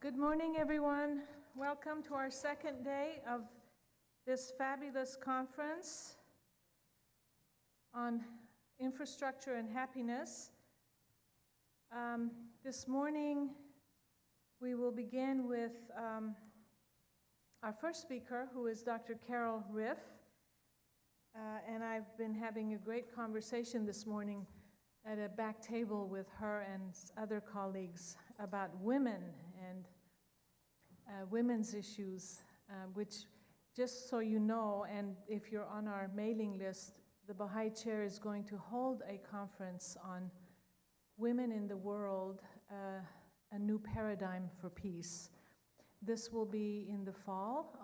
Good morning, everyone. Welcome to our second day of this fabulous conference on infrastructure and happiness. This morning, we will begin with our first speaker, who is Dr. Carol Ryff. And I've been having a great conversation this morning at a back table with her and other colleagues about women and women's issues, which, just so you know, and if you're on our mailing list, the Bahá'í Chair is going to hold a conference on women in the world, a new paradigm for peace. This will be in the fall,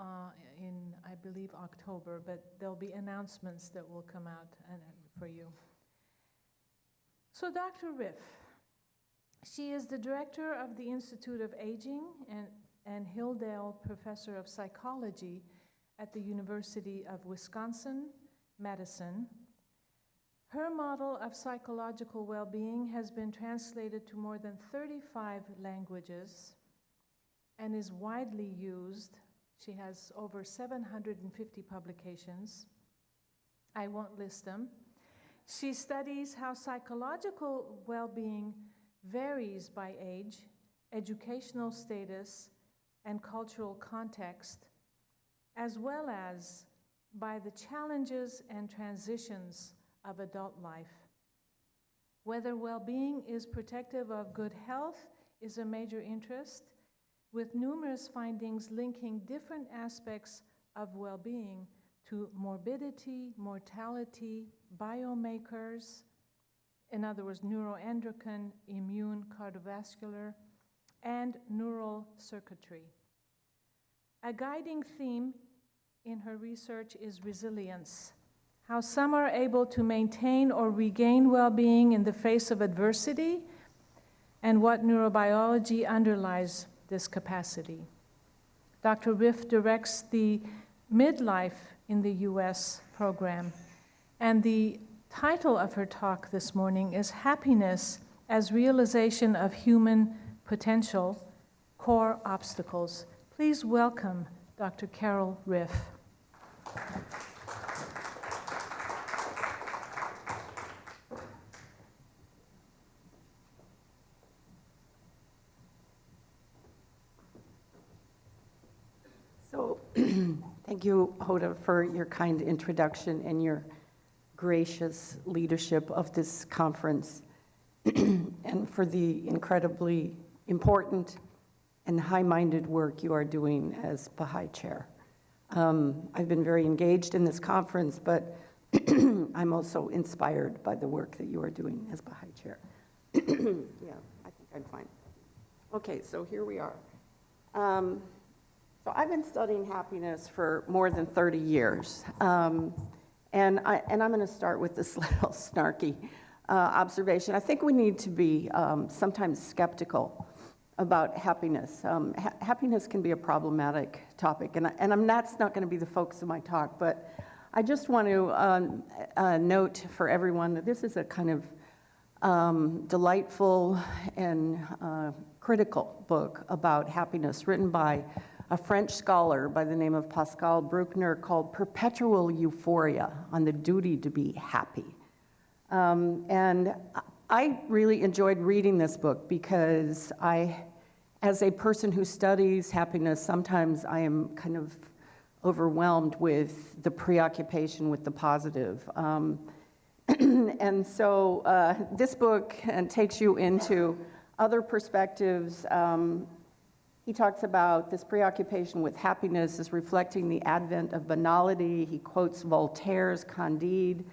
in, I believe, October, but there'll be announcements that will come out for you. So Dr. Ryff, she is the director of the Institute of Aging and Hildale Professor of Psychology at the University of Wisconsin-Madison. Her model of psychological well-being has been translated to more than 35 languages and is widely used. She has over 750 publications. I won't list them. She studies how psychological well-being varies by age, educational status, and cultural context, as well as by the challenges and transitions of adult life. Whether well-being is protective of good health is a major interest, with numerous findings linking different aspects of well-being to morbidity, mortality, biomarkers, in other words, neuroendocrine, immune, cardiovascular, and neural circuitry. A guiding theme in her research is resilience, how some are able to maintain or regain well-being in the face of adversity, and what neurobiology underlies this capacity. Dr. Ryff directs the Midlife in the U.S. program, and the title of her talk this morning is Happiness as Realization of Human Potential, Core Obstacles. Please welcome Dr. Carol Ryff. So, thank you, Hoda, for your kind introduction and your gracious leadership of this conference, and for the incredibly important and high-minded work you are doing as Bahá'í Chair. I've been very engaged in this conference, but I'm also inspired by the work that you are doing as Bahá'í Chair. Yeah, I think I'm fine. Okay, so here we are. So I've been studying happiness for more than 30 years. And I'm going to start with this little snarky observation. I think we need to be sometimes skeptical about happiness. Happiness can be a problematic topic, and that's not going to be the focus of my talk, but I just want to note for everyone that this is a kind of delightful and critical book about happiness written by a French scholar by the name of Pascal Bruckner called Perpetual Euphoria on the Duty to be Happy. And I really enjoyed reading this book because as a person who studies happiness, sometimes I am kind of overwhelmed with the preoccupation with the positive. And so this book takes you into other perspectives. He talks about this preoccupation with happiness as reflecting the advent of banality. He quotes Voltaire's Candide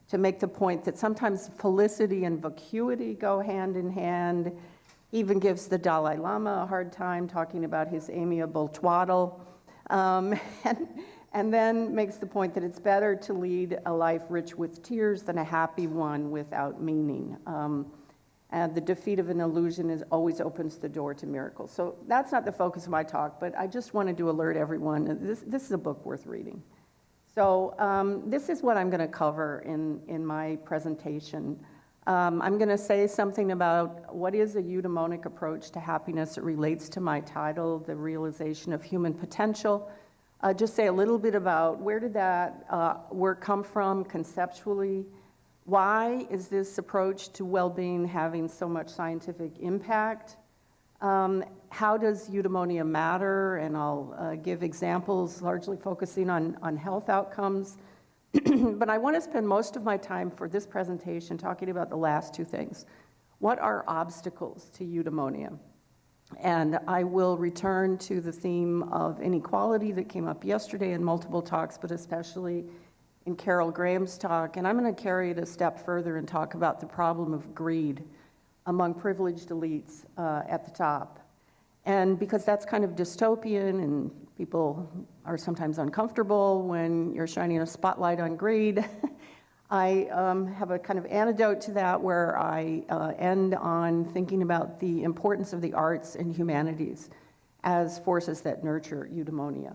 to make the point that sometimes felicity and vacuity go hand in hand. He even gives the Dalai Lama a hard time talking about his amiable twaddle. And then makes the point that it's better to lead a life rich with tears than a happy one without meaning. And the defeat of an illusion always opens the door to miracles. So that's not the focus of my talk, but I just wanted to alert everyone, this is a book worth reading. So this is what I'm going to cover in my presentation. I'm going to say something about what is a eudaimonic approach to happiness. It relates to my title, The Realization of Human Potential. Just say a little bit about where did that work come from conceptually. Why is this approach to well-being having so much scientific impact? How does eudaimonia matter? And I'll give examples largely focusing on health outcomes. But I want to spend most of my time for this presentation talking about the last two things. What are obstacles to eudaimonia? And I will return to the theme of inequality that came up yesterday in multiple talks, but especially in Carol Graham's talk. And I'm going to carry it a step further and talk about the problem of greed among privileged elites at the top. And because that's kind of dystopian and people are sometimes uncomfortable when you're shining a spotlight on greed, I have a kind of antidote to that where I end on thinking about the importance of the arts and humanities as forces that nurture eudaimonia.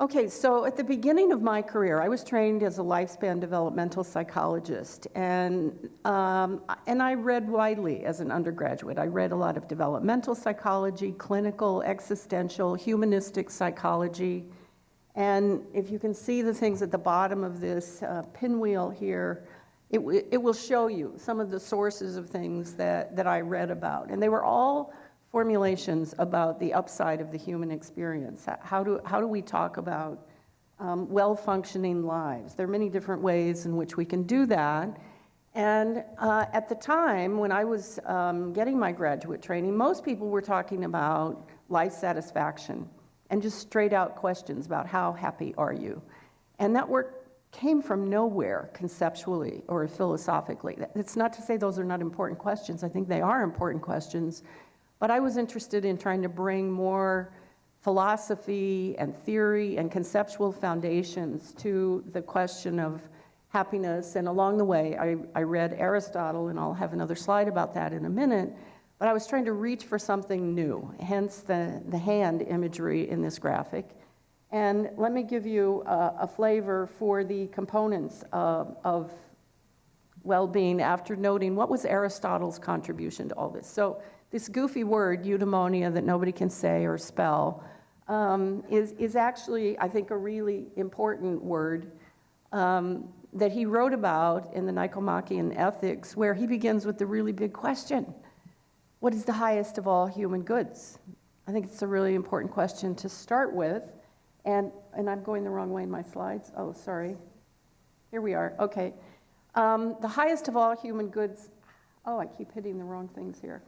Okay, so at the beginning of my career, I was trained as a lifespan developmental psychologist, and I read widely as an undergraduate. I read a lot of developmental psychology, clinical, existential, humanistic psychology, and if you can see the things at the bottom of this pinwheel here, it will show you some of the sources of things that I read about, and they were all formulations about the upside of the human experience. How do we talk about well-functioning lives? There are many different ways in which we can do that. And at the time when I was getting my graduate training, most people were talking about life satisfaction and just straight out questions about how happy are you? And that work came from nowhere conceptually or philosophically. It's not to say those are not important questions. I think they are important questions. But I was interested in trying to bring more philosophy and theory and conceptual foundations to the question of happiness. And along the way, I read Aristotle, and I'll have another slide about that in a minute. But I was trying to reach for something new, hence the hand imagery in this graphic. And let me give you a flavor for the components of well-being after noting what was Aristotle's contribution to all this. So this goofy word, eudaimonia, that nobody can say or spell, is actually, I think, a really important word that he wrote about in the Nicomachean Ethics, where he begins with the really big question: what is the highest of all human goods? I think it's a really important question to start with. And I'm going the wrong way in my slides. Oh, sorry. Here we are. Okay. The highest of all human goods, oh, I keep hitting the wrong things here,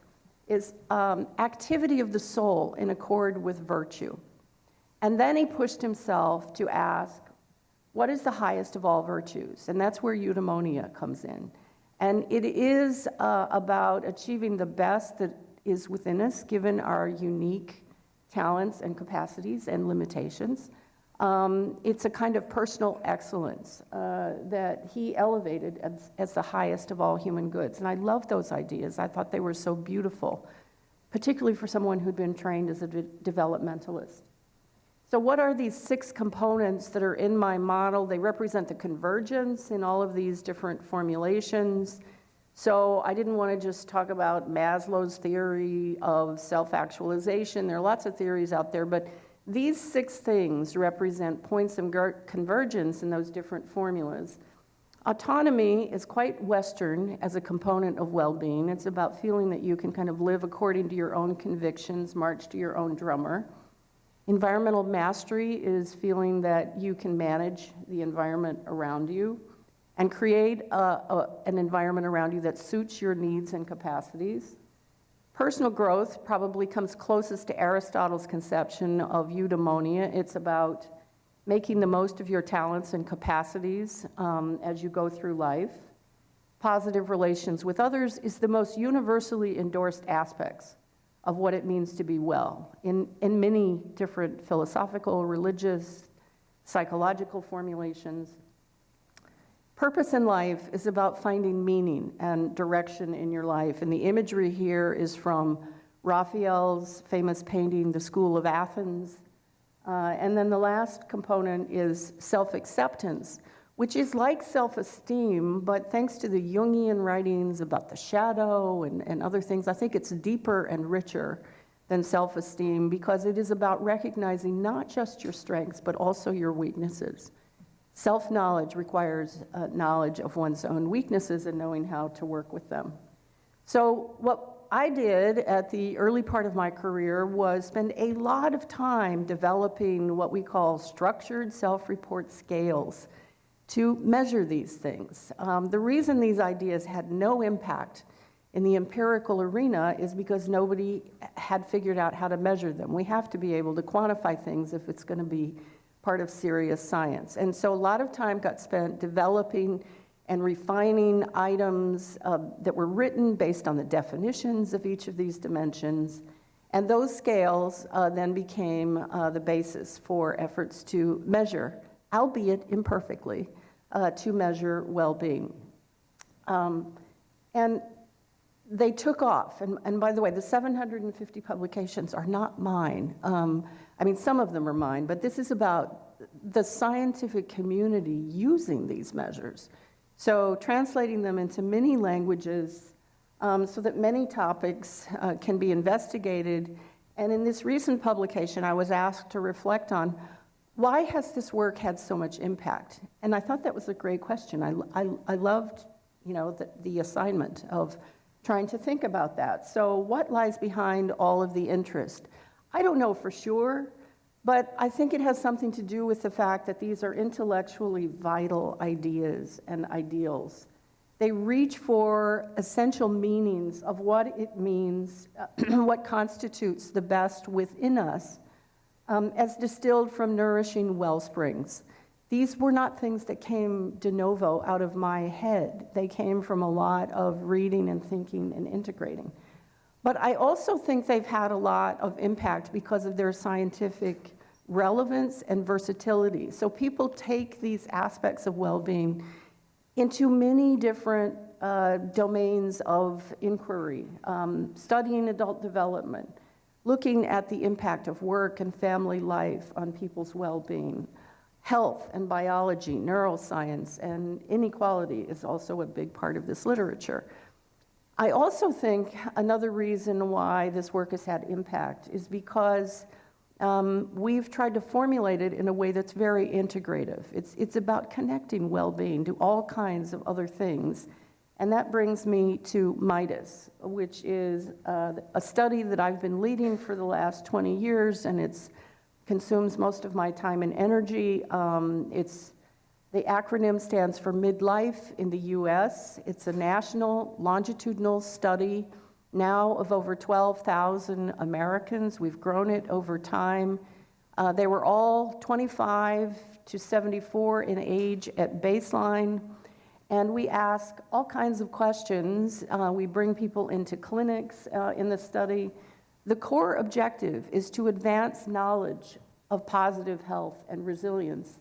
is activity of the soul in accord with virtue. And then he pushed himself to ask, what is the highest of all virtues? And that's where eudaimonia comes in. And it is about achieving the best that is within us, given our unique talents and capacities and limitations. It's a kind of personal excellence that he elevated as the highest of all human goods. And I love those ideas. I thought they were so beautiful, particularly for someone who'd been trained as a developmentalist. So what are these 6 components that are in my model? They represent the convergence in all of these different formulations. So I didn't want to just talk about Maslow's theory of self-actualization. There are lots of theories out there, but these 6 things represent points of convergence in those different formulas. Autonomy is quite Western as a component of well-being. It's about feeling that you can kind of live according to your own convictions, march to your own drummer. Environmental mastery is feeling that you can manage the environment around you and create an environment around you that suits your needs and capacities. Personal growth probably comes closest to Aristotle's conception of eudaimonia. It's about making the most of your talents and capacities as you go through life. Positive relations with others is the most universally endorsed aspects of what it means to be well in many different philosophical, religious, psychological formulations. Purpose in life is about finding meaning and direction in your life. And the imagery here is from Raphael's famous painting, The School of Athens. And then the last component is self-acceptance, which is like self-esteem, but thanks to the Jungian writings about the shadow and other things, I think it's deeper and richer than self-esteem because it is about recognizing not just your strengths, but also your weaknesses. Self-knowledge requires knowledge of one's own weaknesses and knowing how to work with them. So what I did at the early part of my career was spend a lot of time developing what we call structured self-report scales to measure these things. The reason these ideas had no impact in the empirical arena is because nobody had figured out how to measure them. We have to be able to quantify things if it's going to be part of serious science. And so a lot of time got spent developing and refining items that were written based on the definitions of each of these dimensions. And those scales then became the basis for efforts to measure, albeit imperfectly, to measure well-being. And they took off. And by the way, the 750 publications are not mine. I mean, some of them are mine, but this is about the scientific community using these measures. So translating them into many languages so that many topics can be investigated. And in this recent publication, I was asked to reflect on why has this work had so much impact? And I thought that was a great question. I loved, the assignment of trying to think about that. So what lies behind all of the interest? I don't know for sure, but I think it has something to do with the fact that these are intellectually vital ideas and ideals. They reach for essential meanings of what it means, what constitutes the best within us, as distilled from nourishing well springs. These were not things that came de novo out of my head. They came from a lot of reading and thinking and integrating. But I also think they've had a lot of impact because of their scientific relevance and versatility. So people take these aspects of well-being into many different domains of inquiry, studying adult development, looking at the impact of work and family life on people's well-being. Health and biology, neuroscience, and inequality is also a big part of this literature. I also think another reason why this work has had impact is because we've tried to formulate it in a way that's very integrative. It's about connecting well-being to all kinds of other things. And that brings me to Midas, which is a study that I've been leading for the last 20 years, and it's consumes most of my time and energy. The acronym stands for Midlife in the US. It's a national longitudinal study now of over 12,000 Americans. We've grown it over time. They were all 25 to 74 in age at baseline. And we ask all kinds of questions. We bring people into clinics in the study. The core objective is to advance knowledge of positive health and resilience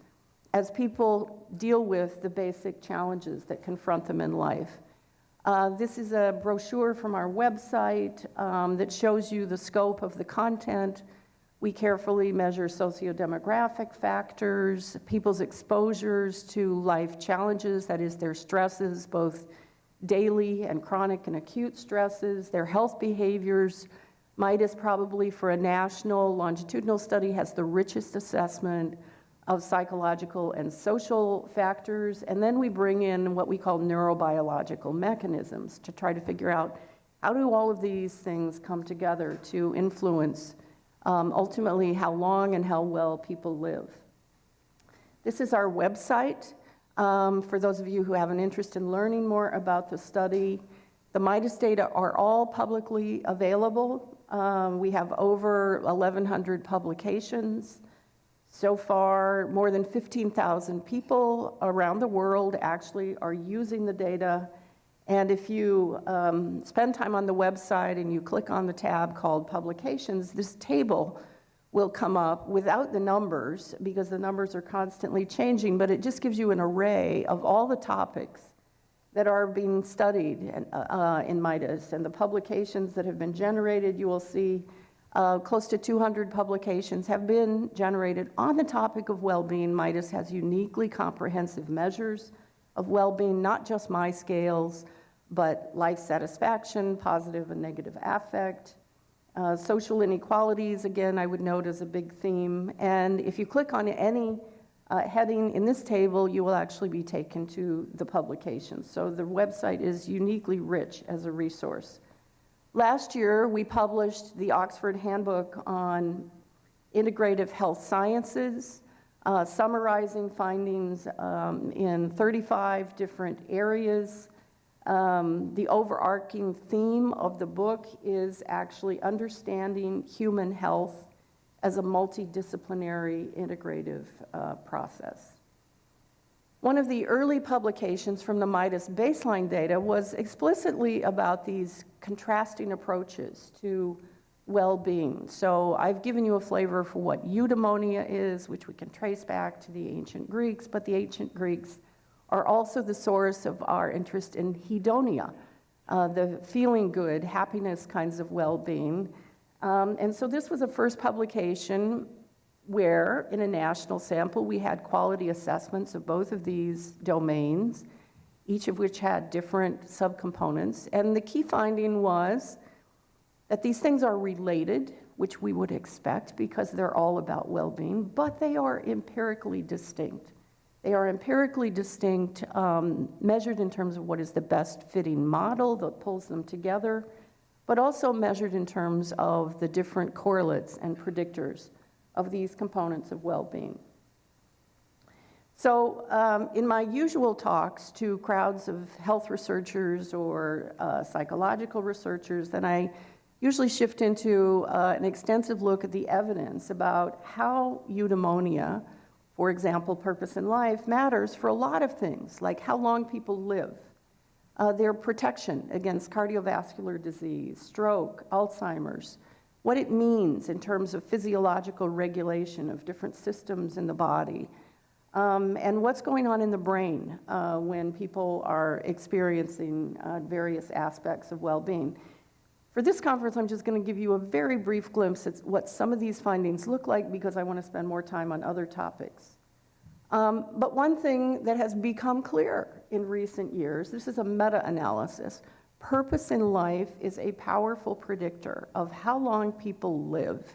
as people deal with the basic challenges that confront them in life. This is a brochure from our website that shows you the scope of the content. We carefully measure sociodemographic factors, people's exposures to life challenges, that is their stresses, both daily and chronic and acute stresses, their health behaviors. Midas probably for a national longitudinal study has the richest assessment of psychological and social factors, and then we bring in what we call neurobiological mechanisms to try to figure out how do all of these things come together to influence ultimately how long and how well people live. This is our website. For those of you who have an interest in learning more about the study, the Midas data are all publicly available. We have over 1,100 publications. So far, more than 15,000 people around the world actually are using the data. And if you spend time on the website and you click on the tab called Publications, this table will come up without the numbers because the numbers are constantly changing, but it just gives you an array of all the topics that are being studied in Midas and the publications that have been generated. You will see Close to 200 publications have been generated on the topic of well-being. Midas has uniquely comprehensive measures of well-being, not just my scales, but life satisfaction, positive and negative affect, social inequalities, again, I would note as a big theme. And if you click on any heading in this table, you will actually be taken to the publication. So the website is uniquely rich as a resource. Last year, we published the Oxford Handbook on Integrative Health Sciences, summarizing findings in 35 different areas. The overarching theme of the book is actually understanding human health as a multidisciplinary integrative process. One of the early publications from the Midas baseline data was explicitly about these contrasting approaches to well-being. So I've given you a flavor for what eudaimonia is, which we can trace back to the ancient Greeks, but the ancient Greeks are also the source of our interest in hedonia, the feeling good, happiness kinds of well-being. And so this was a first publication where, in a national sample, we had quality assessments of both of these domains, each of which had different subcomponents. And the key finding was that these things are related, which we would expect because they're all about well-being, but they are empirically distinct. They are empirically distinct, measured in terms of what is the best fitting model that pulls them together, but also measured in terms of the different correlates and predictors of these components of well-being. So in my usual talks to crowds of health researchers or psychological researchers, then I usually shift into an extensive look at the evidence about how eudaimonia, for example, purpose in life, matters for a lot of things, like how long people live, their protection against cardiovascular disease, stroke, Alzheimer's, what it means in terms of physiological regulation of different systems in the body, and what's going on in the brain when people are experiencing various aspects of well-being. For this conference, I'm just going to give you a very brief glimpse at what some of these findings look like because I want to spend more time on other topics. But one thing that has become clear in recent years, this is a meta-analysis, purpose in life is a powerful predictor of how long people live.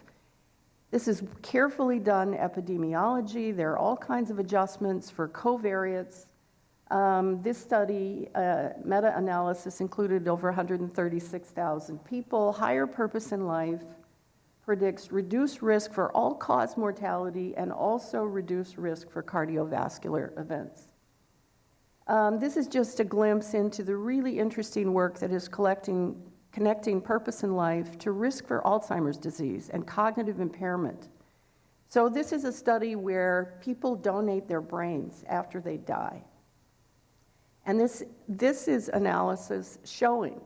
This is carefully done epidemiology. There are all kinds of adjustments for covariates. This study, meta-analysis, included over 136,000 people. Higher purpose in life predicts reduced risk for all-cause mortality and also reduced risk for cardiovascular events. This is just a glimpse into the really interesting work that is connecting purpose in life to risk for Alzheimer's disease and cognitive impairment. So this is a study where people donate their brains after they die. And this is analysis showing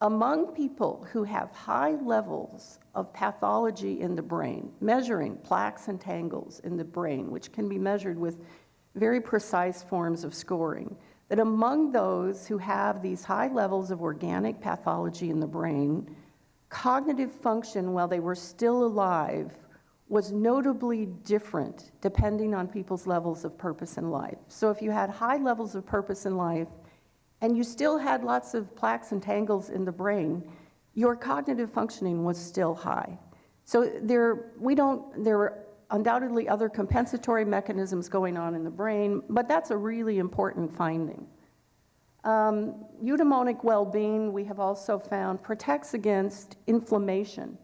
among people who have high levels of pathology in the brain, measuring plaques and tangles in the brain, which can be measured with very precise forms of scoring, that among those who have these high levels of organic pathology in the brain, cognitive function while they were still alive was notably different depending on people's levels of purpose in life. So if you had high levels of purpose in life and you still had lots of plaques and tangles in the brain, your cognitive functioning was still high. So there were undoubtedly other compensatory mechanisms going on in the brain, but that's a really important finding. Eudaimonic well-being, we have also found, protects against inflammation,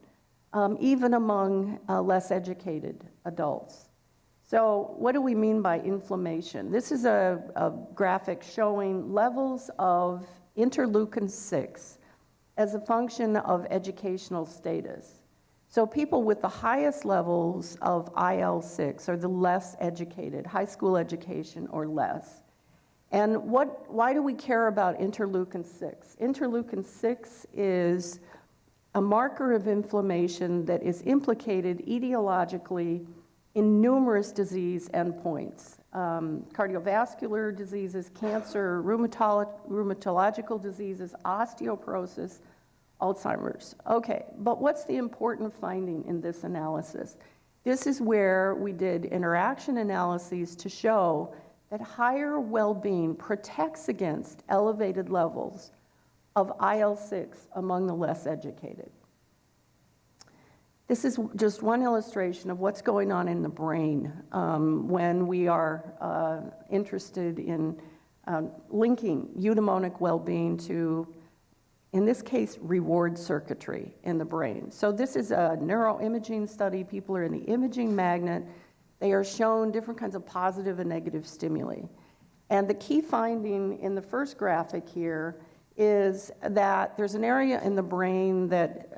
even among less educated adults. So what do we mean by inflammation? This is a graphic showing levels of interleukin-6 as a function of educational status. So people with the highest levels of IL-6 are the less educated, high school education or less. And why do we care about interleukin-6? Interleukin-6 is a marker of inflammation that is implicated etiologically in numerous disease endpoints. Cardiovascular diseases, cancer, rheumatological diseases, osteoporosis, Alzheimer's. Okay, but what's the important finding in this analysis? This is where we did interaction analyses to show that higher well-being protects against elevated levels of IL-6 among the less educated. This is just one illustration of what's going on in the brain when we are interested in linking eudaimonic well-being to, in this case, reward circuitry in the brain. So this is a neuroimaging study. People are in the imaging magnet. They are shown different kinds of positive and negative stimuli. And the key finding in the first graphic here is that there's an area in the brain that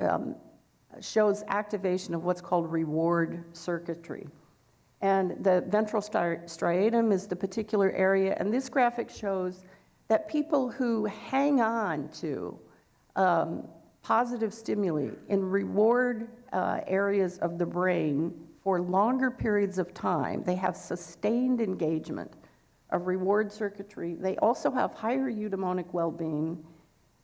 shows activation of what's called reward circuitry. And the ventral striatum is the particular area, and this graphic shows that people who hang on to positive stimuli in reward areas of the brain for longer periods of time, they have sustained engagement of reward circuitry. They also have higher eudaimonic well-being,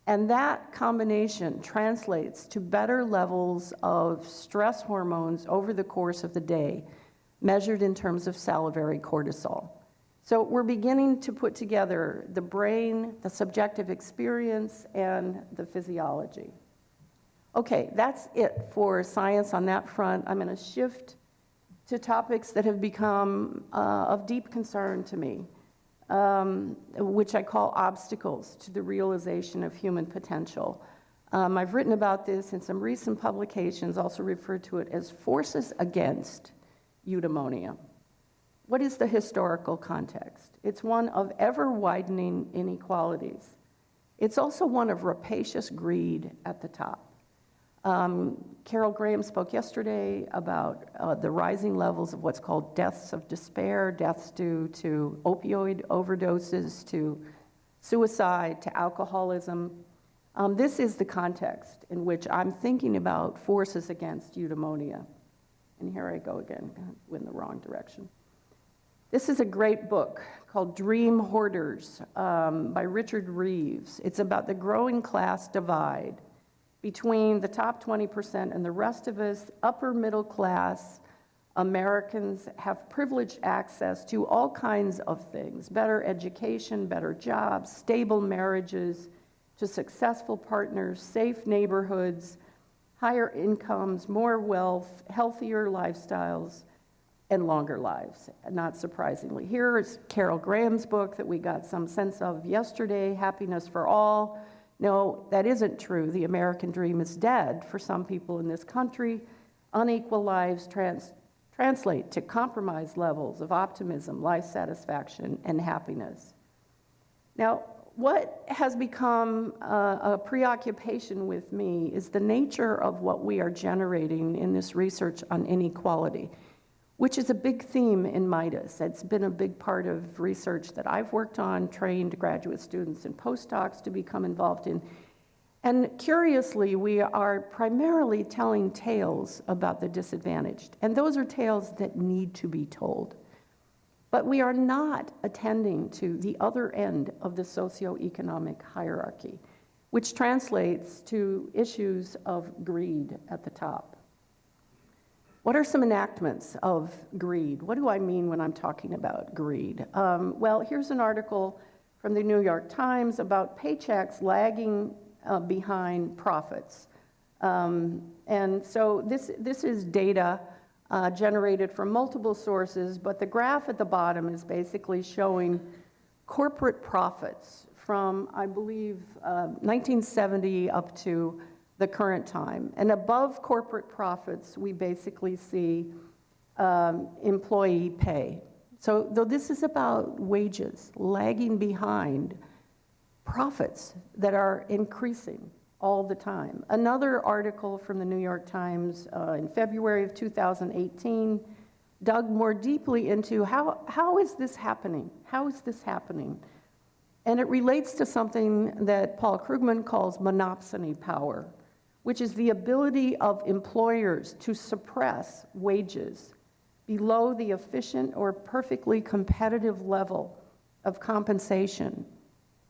and that combination translates to better levels of stress hormones over the course of the day, measured in terms of salivary cortisol. So we're beginning to put together the brain, the subjective experience, and the physiology. Okay, that's it for science on that front. I'm going to shift to topics that have become of deep concern to me, which I call obstacles to the realization of human potential. I've written about this in some recent publications, also referred to it as forces against eudaimonia. What is the historical context? It's one of ever-widening inequalities. It's also one of rapacious greed at the top. Carol Graham spoke yesterday about the rising levels of what's called deaths of despair, deaths due to opioid overdoses, to suicide, to alcoholism. This is the context in which I'm thinking about forces against eudaimonia. And here I go again, in the wrong direction. This is a great book called Dream Hoarders by Richard Reeves. It's about the growing class divide between the top 20% and the rest of us. Upper middle class Americans have privileged access to all kinds of things: better education, better jobs, stable marriages, to successful partners, safe neighborhoods, higher incomes, more wealth, healthier lifestyles, and longer lives, not surprisingly. Here is Carol Graham's book that we got some sense of yesterday, Happiness for All. No, that isn't true. The American dream is dead for some people in this country. Unequal lives translate to compromised levels of optimism, life satisfaction, and happiness. Now, what has become a preoccupation with me is the nature of what we are generating in this research on inequality, which is a big theme in Midas. It's been a big part of research that I've worked on, trained graduate students and postdocs to become involved in. And curiously, we are primarily telling tales about the disadvantaged, and those are tales that need to be told. But we are not attending to the other end of the socioeconomic hierarchy, which translates to issues of greed at the top. What are some enactments of greed? What do I mean when I'm talking about greed? Well, here's an article from the New York Times about paychecks lagging behind profits. And so this is data generated from multiple sources, but the graph at the bottom is basically showing corporate profits from, I believe, 1970 up to the current time. And above corporate profits, we basically see employee pay. So though this is about wages lagging behind profits that are increasing all the time. Another article from the New York Times in February of 2018 dug more deeply into how is this happening? How is this happening? And it relates to something that Paul Krugman calls monopsony power, which is the ability of employers to suppress wages below the efficient or perfectly competitive level of compensation.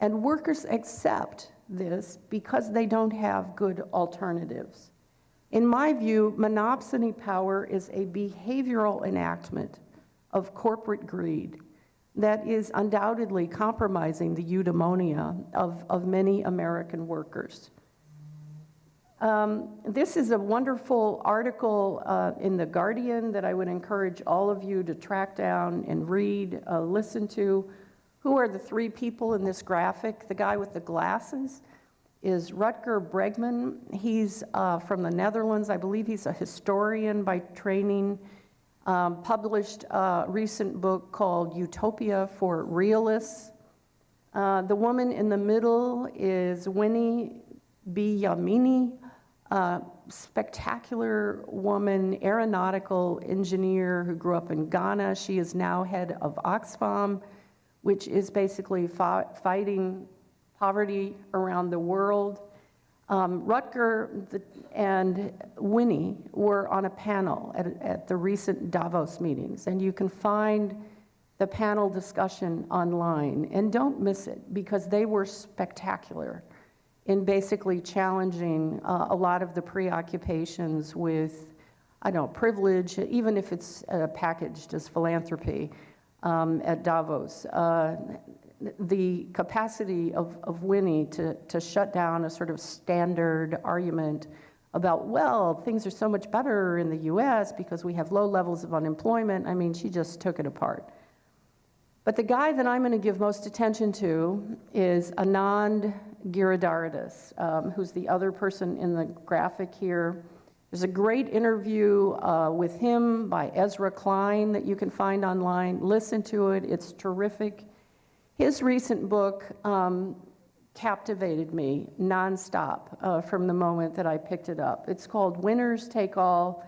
And workers accept this because they don't have good alternatives. In my view, monopsony power is a behavioral enactment of corporate greed that is undoubtedly compromising the eudaimonia of many American workers. This is a wonderful article in The Guardian that I would encourage all of you to track down and read, listen to. Who are the three people in this graphic? The guy with the glasses is Rutger Bregman. He's from the Netherlands. I believe he's a historian by training. Published a recent book called Utopia for Realists. The woman in the middle is Winnie Biamini, spectacular woman, aeronautical engineer who grew up in Ghana. She is now head of Oxfam, which is basically fighting poverty around the world. Rutger and Winnie were on a panel at the recent Davos meetings, and you can find the panel discussion online. And don't miss it, because they were spectacular in basically challenging a lot of the preoccupations with, I don't know, privilege, even if it's packaged as philanthropy at Davos. The capacity of Winnie to shut down a sort of standard argument about, well, things are so much better in the US because we have low levels of unemployment. I mean, she just took it apart. But the guy that I'm going to give most attention to is Anand Giridharadas, who's the other person in the graphic here. There's a great interview with him by Ezra Klein that you can find online. Listen to it, it's terrific. His recent book captivated me nonstop from the moment that I picked it up. It's called Winners Take All,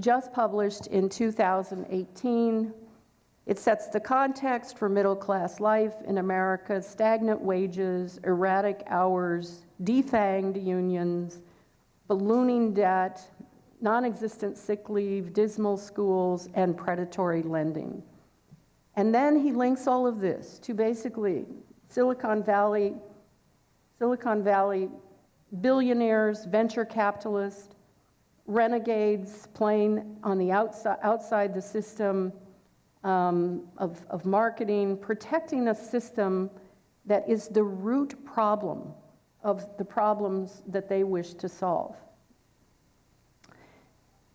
just published in 2018. It sets the context for middle-class life in America: stagnant wages, erratic hours, defanged unions, ballooning debt, non-existent sick leave, dismal schools, and predatory lending. And then he links all of this to basically Silicon Valley billionaires, venture capitalists, renegades playing on the outside the system of marketing, protecting a system that is the root problem of the problems that they wish to solve.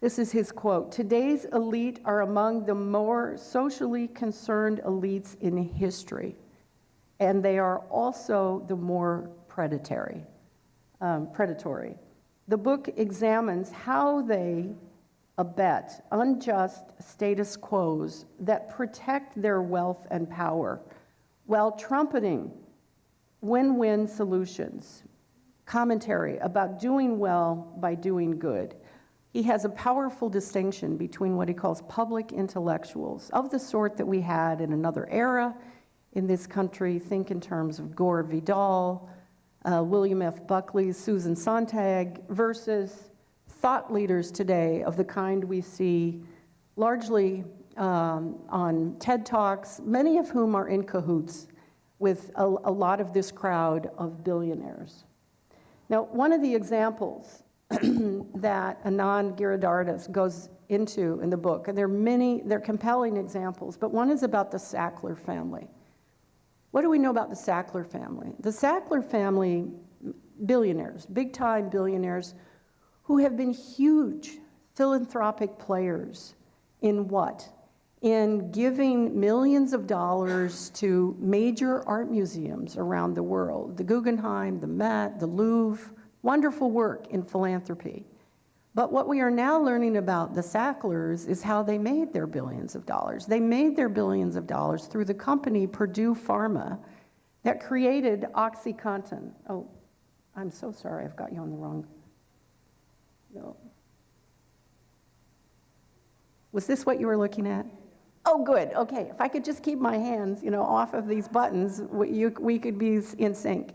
This is his quote: "Today's elite are among the more socially concerned elites in history, and they are also the more predatory. The book examines how they abet unjust status quos that protect their wealth and power while trumpeting win-win solutions, commentary about doing well by doing good." He has a powerful distinction between what he calls public intellectuals, of the sort that we had in another era in this country. Think in terms of Gore Vidal, William F. Buckley, Susan Sontag, versus thought leaders today of the kind we see largely on TED Talks, many of whom are in cahoots with a lot of this crowd of billionaires. Now, one of the examples that Anand Giridharadas goes into in the book, and they're compelling examples, but one is about the Sackler family. What do we know about the Sackler family? The Sackler family, billionaires, big-time billionaires, who have been huge philanthropic players in what? In giving millions of dollars to major art museums around the world, the Guggenheim, the Met, the Louvre. Wonderful work in philanthropy. But what we are now learning about the Sacklers is how they made their billions of dollars. They made their billions of dollars through the company Purdue Pharma that created OxyContin. Oh, I'm so sorry, I've got you on the wrong. No. Was this what you were looking at? Oh, good. Okay, if I could just keep my hands, off of these buttons, we could be in sync.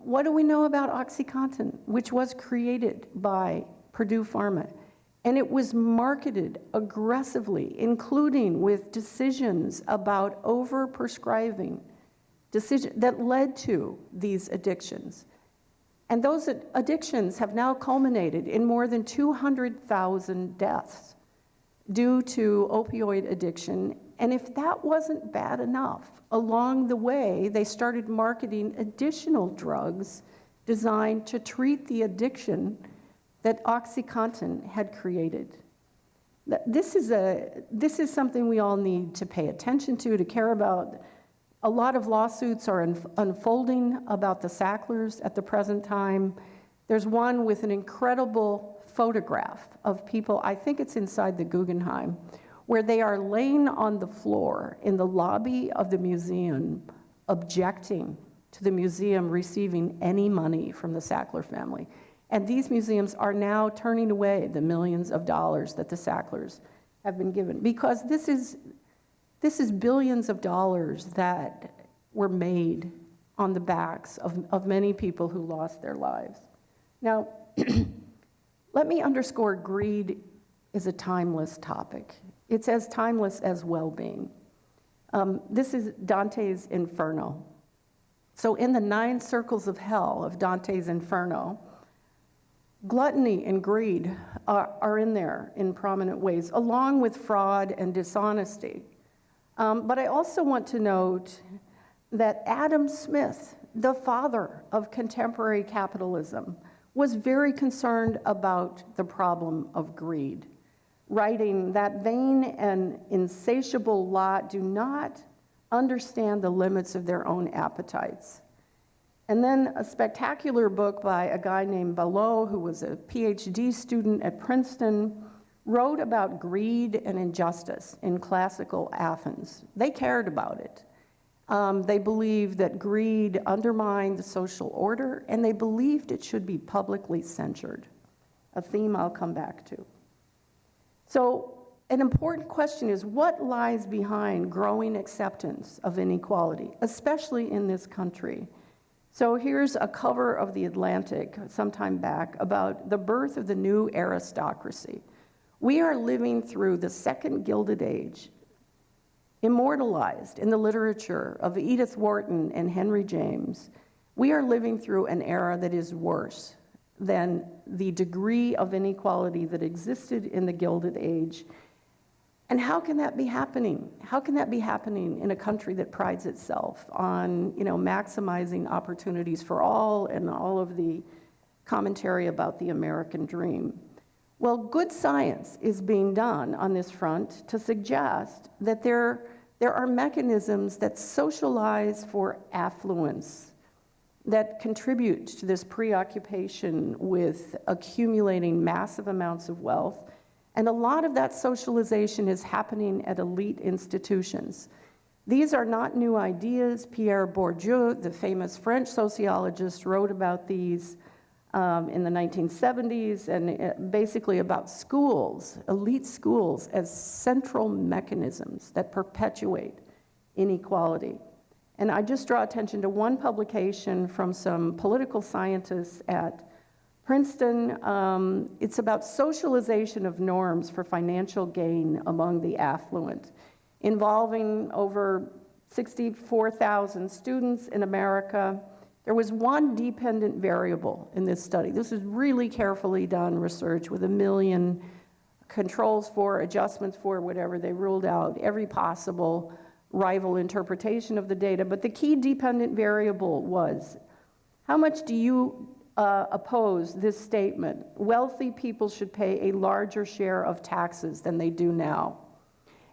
What do we know about OxyContin, which was created by Purdue Pharma? And it was marketed aggressively, including with decisions about over-prescribing that led to these addictions. And those addictions have now culminated in more than 200,000 deaths due to opioid addiction. And if that wasn't bad enough, along the way, they started marketing additional drugs designed to treat the addiction that OxyContin had created. This is something we all need to pay attention to care about. A lot of lawsuits are unfolding about the Sacklers at the present time. There's one with an incredible photograph of people, I think it's inside the Guggenheim, where they are laying on the floor in the lobby of the museum, objecting to the museum receiving any money from the Sackler family. And these museums are now turning away the millions of dollars that the Sacklers have been given, because this is billions of dollars that were made on the backs of many people who lost their lives. Now, let me underscore, greed is a timeless topic. It's as timeless as well-being. This is Dante's Inferno. So in the 9 circles of hell of Dante's Inferno, gluttony and greed are in there in prominent ways, along with fraud and dishonesty. But I also want to note that Adam Smith, the father of contemporary capitalism, was very concerned about the problem of greed, writing that vain and insatiable lot do not understand the limits of their own appetites. And then a spectacular book by a guy named Below, who was a PhD student at Princeton, wrote about greed and injustice in classical Athens. They cared about it. They believed that greed undermined the social order, and they believed it should be publicly censured, a theme I'll come back to. So an important question is, what lies behind growing acceptance of inequality, especially in this country? So here's a cover of The Atlantic some time back about the birth of the new aristocracy. We are living through the second Gilded Age, immortalized in the literature of Edith Wharton and Henry James. We are living through an era that is worse than the degree of inequality that existed in the Gilded Age. And how can that be happening? How can that be happening in a country that prides itself on, maximizing opportunities for all and all of the commentary about the American dream? Well, good science is being done on this front to suggest that there are mechanisms that socialize for affluence, that contribute to this preoccupation with accumulating massive amounts of wealth. And a lot of that socialization is happening at elite institutions. These are not new ideas. Pierre Bourdieu, the famous French sociologist, wrote about these in the 1970s, and basically about schools, elite schools, as central mechanisms that perpetuate inequality. And I just draw attention to one publication from some political scientists at Princeton. It's about socialization of norms for financial gain among the affluent, involving over 64,000 students in America. There was one dependent variable in this study. This is really carefully done research with 1 million controls for, adjustments for, whatever. They ruled out every possible rival interpretation of the data. But the key dependent variable was, how much do you oppose this statement? Wealthy people should pay a larger share of taxes than they do now.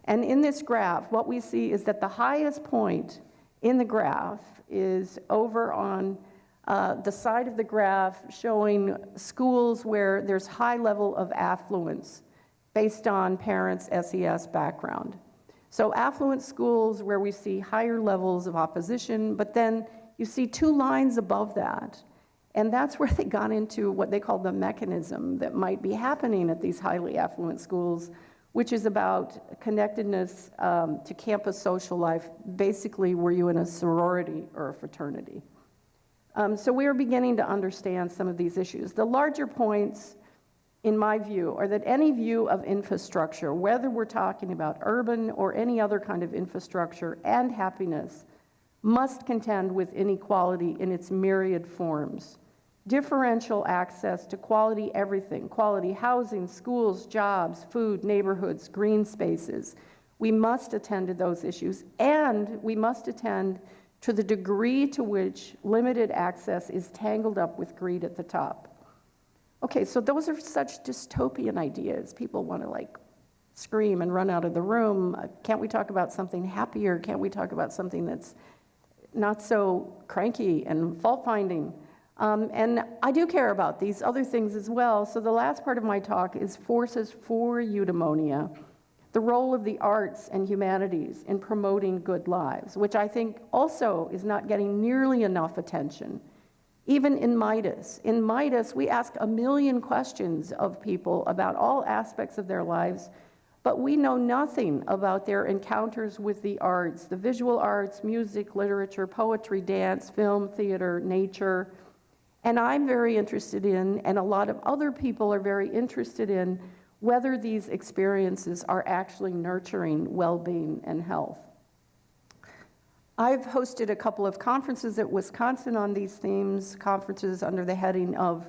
And in this graph, what we see is that the highest point in the graph is over on the side of the graph showing schools where there's high level of affluence based on parents' SES background. So affluent schools where we see higher levels of opposition, but then you see 2 lines above that. And that's where they got into what they call the mechanism that might be happening at these highly affluent schools, which is about connectedness to campus social life. Basically, were you in a sorority or a fraternity? So we are beginning to understand some of these issues. The larger points, in my view, are that any view of infrastructure, whether we're talking about urban or any other kind of infrastructure and happiness, must contend with inequality in its myriad forms. Differential access to quality everything, quality housing, schools, jobs, food, neighborhoods, green spaces. We must attend to those issues, and we must attend to the degree to which limited access is tangled up with greed at the top. Okay, so those are such dystopian ideas. People want to like scream and run out of the room. Can't we talk about something happier? Can't we talk about something that's not so cranky and fault-finding? And I do care about these other things as well. So the last part of my talk is Forces for Eudaimonia, the role of the arts and humanities in promoting good lives, which I think also is not getting nearly enough attention. Even in Midas. In Midas, we ask a million questions of people about all aspects of their lives, but we know nothing about their encounters with the arts, the visual arts, music, literature, poetry, dance, film, theater, nature. And I'm very interested in, and a lot of other people are very interested in, whether these experiences are actually nurturing well-being and health. I've hosted a couple of conferences at Wisconsin on these themes, conferences under the heading of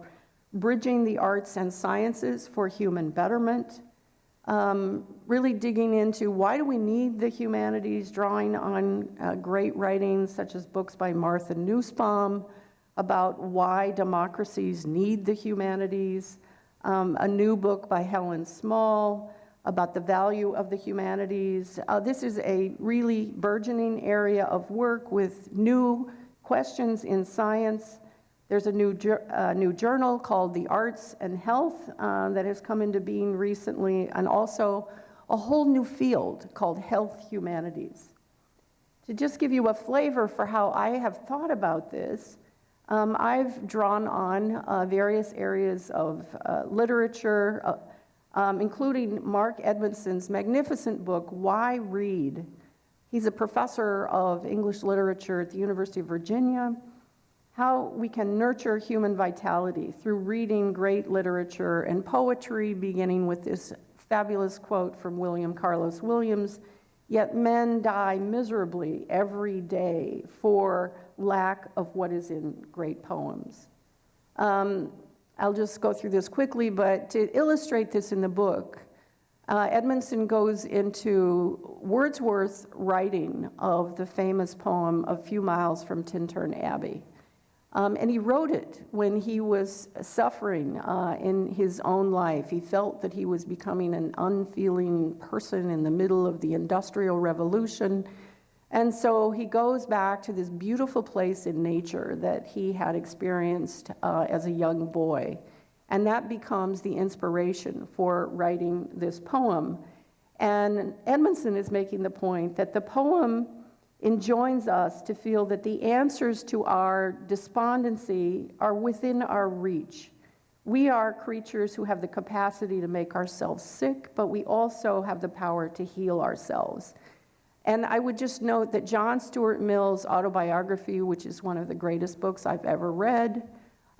Bridging the Arts and Sciences for Human Betterment, really digging into why do we need the humanities, drawing on great writings such as books by Martha Nussbaum about why democracies need the humanities, a new book by Helen Small about the value of the humanities. This is a really burgeoning area of work with new questions in science. There's a new journal called The Arts and Health that has come into being recently, and also a whole new field called health humanities. To just give you a flavor for how I have thought about this, I've drawn on various areas of literature, including Mark Edmondson's magnificent book, Why Read? He's a professor of English literature at the University of Virginia. How we can nurture human vitality through reading great literature and poetry, beginning with this fabulous quote from William Carlos Williams, "Yet men die miserably every day for lack of what is in great poems." I'll just go through this quickly, but to illustrate this in the book, Edmondson goes into Wordsworth's writing of the famous poem A Few Miles from Tintern Abbey. And he wrote it when he was suffering in his own life. He felt that he was becoming an unfeeling person in the middle of the Industrial Revolution. And so he goes back to this beautiful place in nature that he had experienced as a young boy. And that becomes the inspiration for writing this poem. And Edmondson is making the point that the poem enjoins us to feel that the answers to our despondency are within our reach. We are creatures who have the capacity to make ourselves sick, but we also have the power to heal ourselves. And I would just note that John Stuart Mill's autobiography, which is one of the greatest books I've ever read,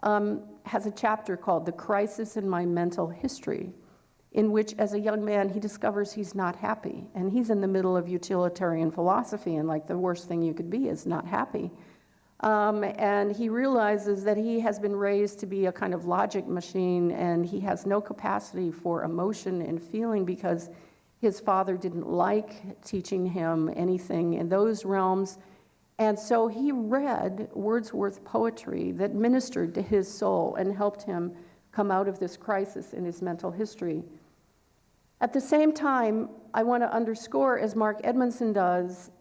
has a chapter called The Crisis in My Mental History, in which as a young man he discovers he's not happy. And he's in the middle of utilitarian philosophy, and like the worst thing you could be is not happy. And he realizes that he has been raised to be a kind of logic machine, and he has no capacity for emotion and feeling because his father didn't like teaching him anything in those realms. And so he read Wordsworth poetry that ministered to his soul and helped him come out of this crisis in his mental history. At the same time, I want to underscore, as Mark Edmondson does,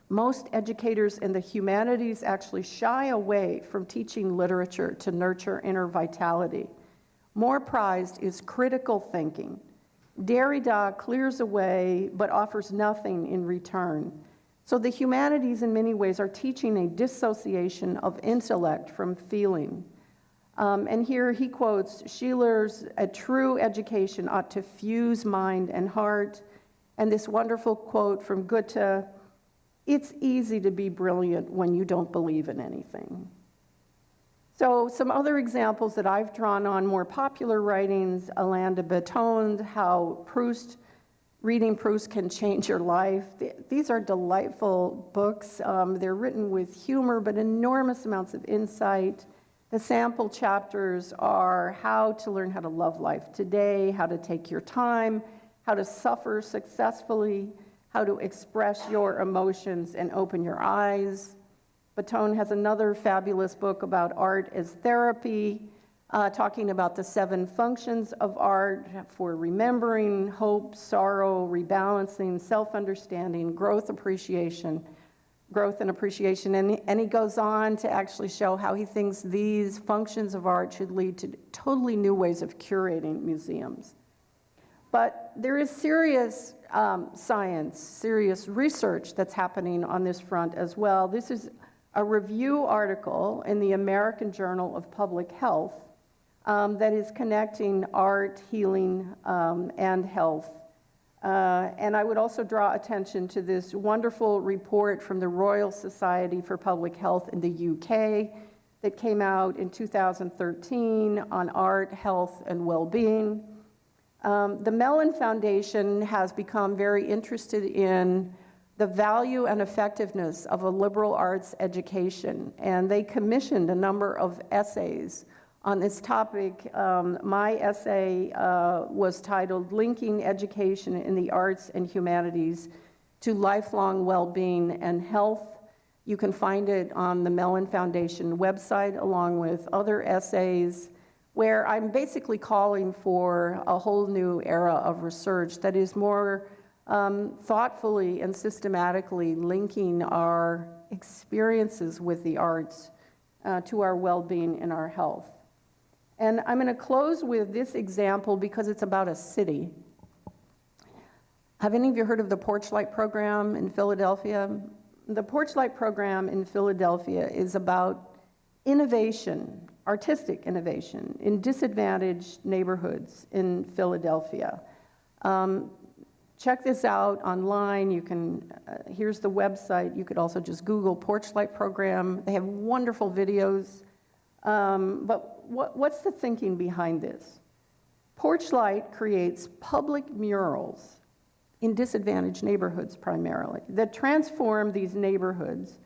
most educators in the humanities actually shy away from teaching literature to nurture inner vitality. More prized is critical thinking. Derrida clears away but offers nothing in return. So the humanities in many ways are teaching a dissociation of intellect from feeling. And here he quotes Schiller's, "A true education ought to fuse mind and heart," and this wonderful quote from Goethe, "It's easy to be brilliant when you don't believe in anything." So some other examples that I've drawn on more popular writings, Alain de Botton, how Proust Reading Proust Can Change Your Life. These are delightful books. They're written with humor, but enormous amounts of insight. The sample chapters are how to learn how to love life today, how to take your time, how to suffer successfully, how to express your emotions and open your eyes. Baton has another fabulous book about art as therapy, talking about the 7 functions of art for remembering, hope, sorrow, rebalancing, self-understanding, growth and appreciation. And he goes on to actually show how he thinks these functions of art should lead to totally new ways of curating museums. But there is serious science, serious research that's happening on this front as well. This is a review article in the American Journal of Public Health that is connecting art, healing, and health. And I would also draw attention to this wonderful report from the Royal Society for Public Health in the UK that came out in 2013 on art, health, and well-being. The Mellon Foundation has become very interested in the value and effectiveness of a liberal arts education, and they commissioned a number of essays on this topic. My essay was titled Linking Education in the Arts and Humanities to Lifelong Well-Being and Health. You can find it on the Mellon Foundation website along with other essays where I'm basically calling for a whole new era of research that is more thoughtfully and systematically linking our experiences with the arts to our well-being and our health. And I'm going to close with this example because it's about a city. Have any of you heard of the Porchlight program in Philadelphia? The Porchlight program in Philadelphia is about innovation, artistic innovation, in disadvantaged neighborhoods in Philadelphia. Check this out online. You can, here's the website. You could also just Google Porchlight program. They have wonderful videos. But what's the thinking behind this? Porchlight creates public murals in disadvantaged neighborhoods primarily that transform these neighborhoods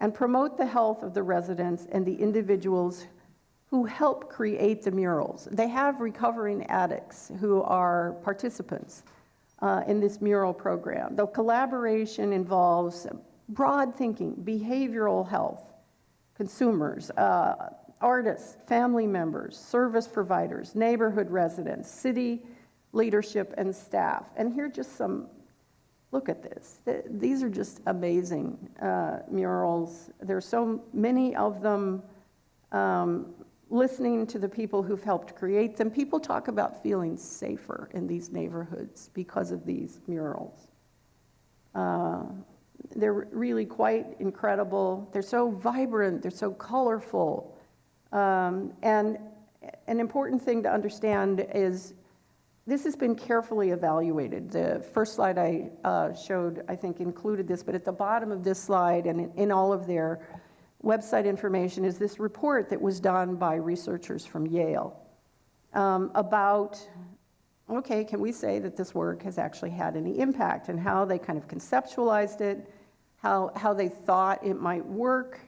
and promote the health of the residents and the individuals who help create the murals. They have recovering addicts who are participants in this mural program. The collaboration involves broad thinking, behavioral health, consumers, artists, family members, service providers, neighborhood residents, city leadership and staff. And here are just some, look at this. These are just amazing murals. There's so many of them. Listening to the people who've helped create them, people talk about feeling safer in these neighborhoods because of these murals. They're really quite incredible. They're so vibrant, they're so colorful. And an important thing to understand is this has been carefully evaluated. The first slide I showed, I think, included this, but at the bottom of this slide and in all of their website information is this report that was done by researchers from Yale about, okay, can we say that this work has actually had any impact, and how they kind of conceptualized it, how they thought it might work,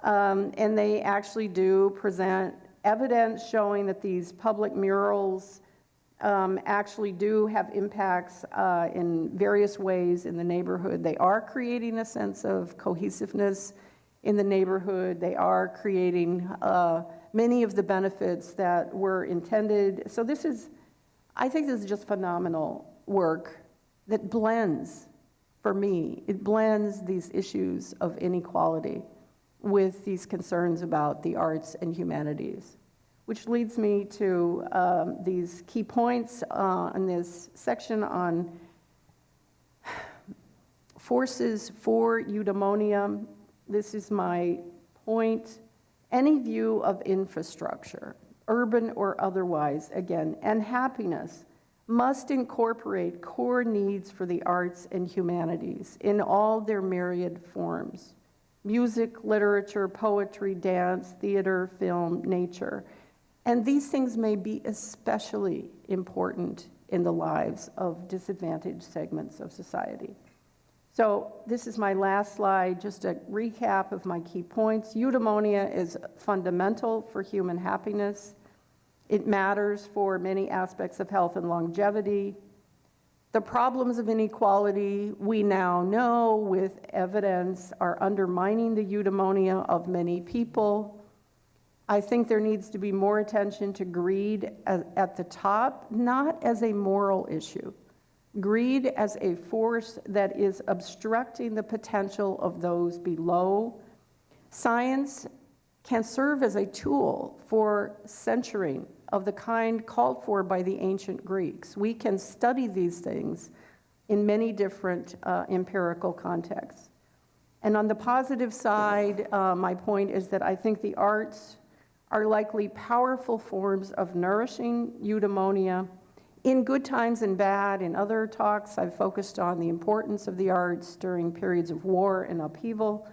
and they actually do present evidence showing that these public murals actually do have impacts in various ways in the neighborhood. They are creating a sense of cohesiveness in the neighborhood. They are creating many of the benefits that were intended. So this is, I think this is just phenomenal work that blends, for me, it blends these issues of inequality with these concerns about the arts and humanities, which leads me to these key points in this section on forces for eudaimonia. This is my point. Any view of infrastructure, urban or otherwise, again, and happiness must incorporate core needs for the arts and humanities in all their myriad forms: music, literature, poetry, dance, theater, film, nature. And these things may be especially important in the lives of disadvantaged segments of society. So this is my last slide, just a recap of my key points. Eudaimonia is fundamental for human happiness. It matters for many aspects of health and longevity. The problems of inequality, we now know with evidence, are undermining the eudaimonia of many people. I think there needs to be more attention to greed at the top, not as a moral issue. Greed as a force that is obstructing the potential of those below. Science can serve as a tool for censuring of the kind called for by the ancient Greeks. We can study these things in many different empirical contexts. And on the positive side, my point is that I think the arts are likely powerful forms of nourishing eudaimonia. In good times and bad, in other talks, I've focused on the importance of the arts during periods of war and upheaval.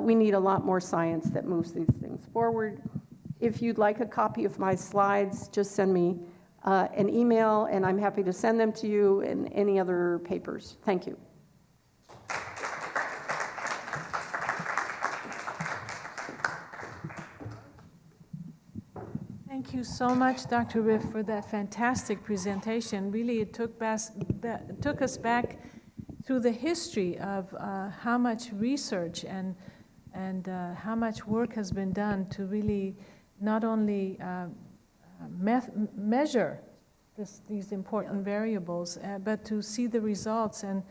We need a lot more science that moves these things forward. If you'd like a copy of my slides, just send me an email, and I'm happy to send them to you and any other papers. Thank you. Thank you so much, Dr. Ryff, for that fantastic presentation. Really, it took us back through the history of how much research and how much work has been done to really not only measure these important variables, but to see the results and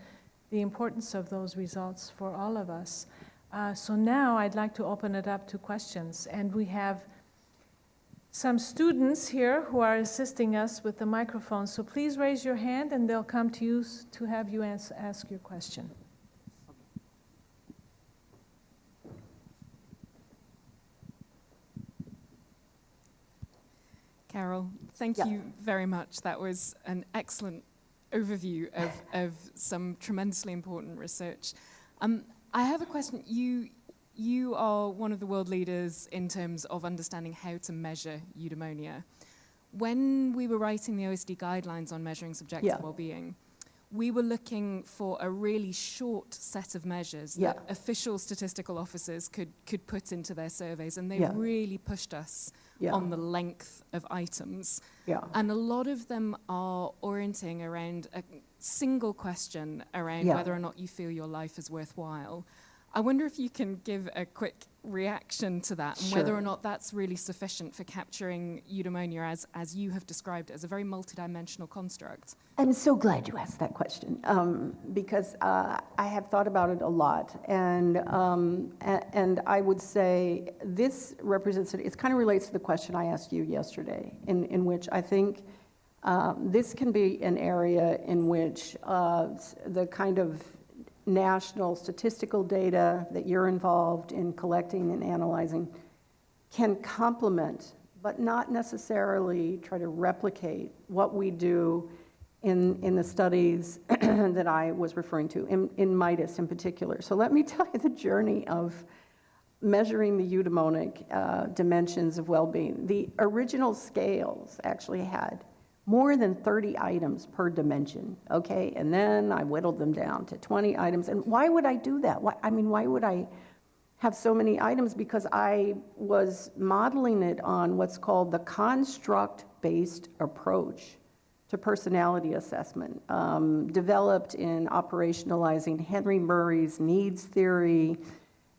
the importance of those results for all of us. So now I'd like to open it up to questions, and we have some students here who are assisting us with the microphone. So please raise your hand and they'll come to you to have you ask your question. Carol, thank you very much. That was an excellent overview of some tremendously important research. I have a question. You are one of the world leaders in terms of understanding how to measure eudaimonia. When we were writing the OECD guidelines on measuring subjective well-being, we were looking for a really short set of measures that official statistical officers could put into their surveys, and they really pushed us on the length of items. And a lot of them are orienting around a single question around whether or not you feel your life is worthwhile. I wonder if you can give a quick reaction to that, and whether or not that's really sufficient for capturing eudaimonia as you have described it, as a very multidimensional construct. I'm so glad you asked that question, because I have thought about it a lot, and I would say this represents it kind of relates to the question I asked you yesterday, in which I think this can be an area in which the kind of national statistical data that you're involved in collecting and analyzing can complement, but not necessarily try to replicate what we do in the studies that I was referring to, in Midas in particular. So let me tell you the journey of measuring the eudaimonic dimensions of well-being. The original scales actually had more than 30 items per dimension, okay? And then I whittled them down to 20 items. And why would I do that? Why would I have so many items? Because I was modeling it on what's called the construct-based approach to personality assessment, developed in operationalizing Henry Murray's needs theory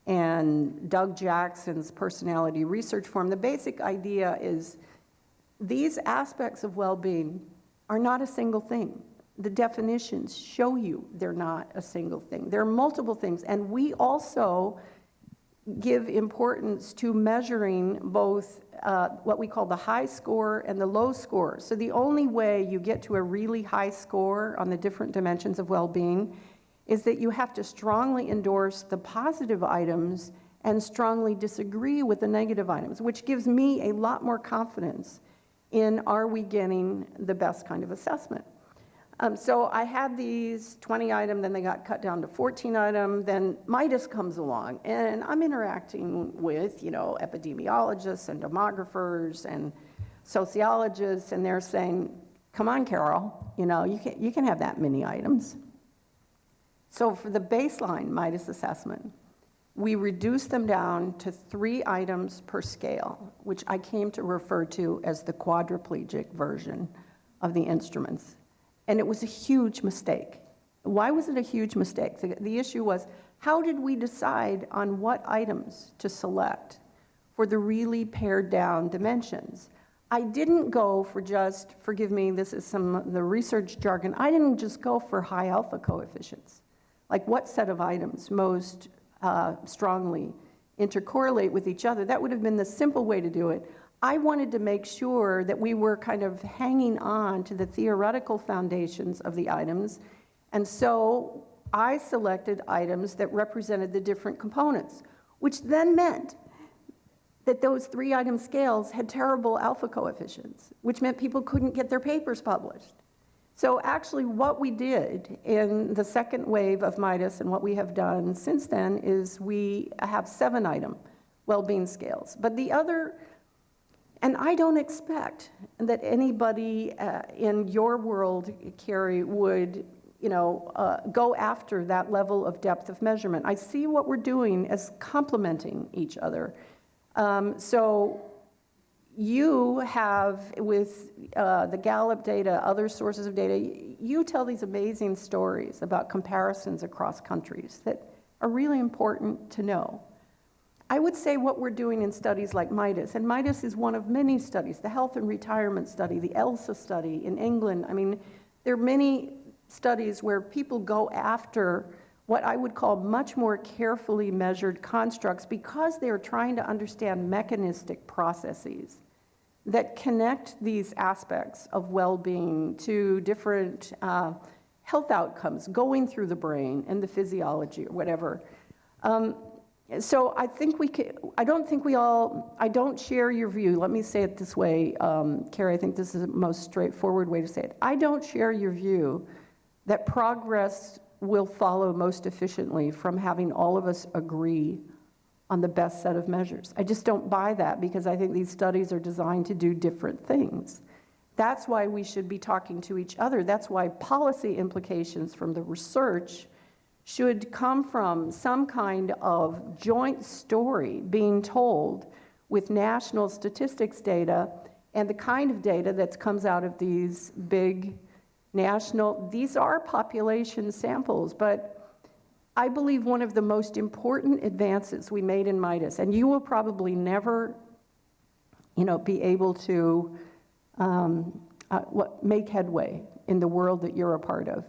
and Doug Jackson's personality research form. The basic idea is these aspects of well-being are not a single thing. The definitions show you they're not a single thing. There are multiple things, and we also give importance to measuring both what we call the high score and the low score. So the only way you get to a really high score on the different dimensions of well-being is that you have to strongly endorse the positive items and strongly disagree with the negative items, which gives me a lot more confidence in are we getting the best kind of assessment. So I had these 20 item, then they got cut down to 14 item, then Midas comes along, and I'm interacting with, epidemiologists and demographers and sociologists, and they're saying, come on, Carol, you can have that many items. So for the baseline Midas assessment, we reduced them down to 3 items per scale, which I came to refer to as the quadriplegic version of the instruments. And it was a huge mistake. Why was it a huge mistake? The issue was, how did we decide on what items to select for the really pared down dimensions? I didn't go for just, forgive me, this is some of the research jargon, I didn't just go for high alpha coefficients. Like what set of items most strongly intercorrelate with each other. That would have been the simple way to do it. I wanted to make sure that we were kind of hanging on to the theoretical foundations of the items, and so I selected items that represented the different components, which then meant that those 3 item scales had terrible alpha coefficients, which meant people couldn't get their papers published. So actually what we did in the second wave of Midas and what we have done since then is we have 7 item well-being scales. But the other, and I don't expect that anybody in your world, Carrie, would go after that level of depth of measurement. I see what we're doing as complementing each other. So you have, with the Gallup data, other sources of data, you tell these amazing stories about comparisons across countries that are really important to know. I would say what we're doing in studies like Midas, and Midas is one of many studies, the health and retirement study, the ELSA study in England. I mean, there are many studies where people go after what I would call much more carefully measured constructs because they're trying to understand mechanistic processes that connect these aspects of well-being to different health outcomes going through the brain and the physiology or whatever. So I think I don't share your view. Let me say it this way, Carrie, I think this is the most straightforward way to say it. I don't share your view that progress will follow most efficiently from having all of us agree on the best set of measures. I just don't buy that because I think these studies are designed to do different things. That's why we should be talking to each other. That's why policy implications from the research should come from some kind of joint story being told with national statistics data and the kind of data that comes out of these big national, these are population samples, but I believe one of the most important advances we made in Midas, and you will probably never, be able to make headway in the world that you're a part of.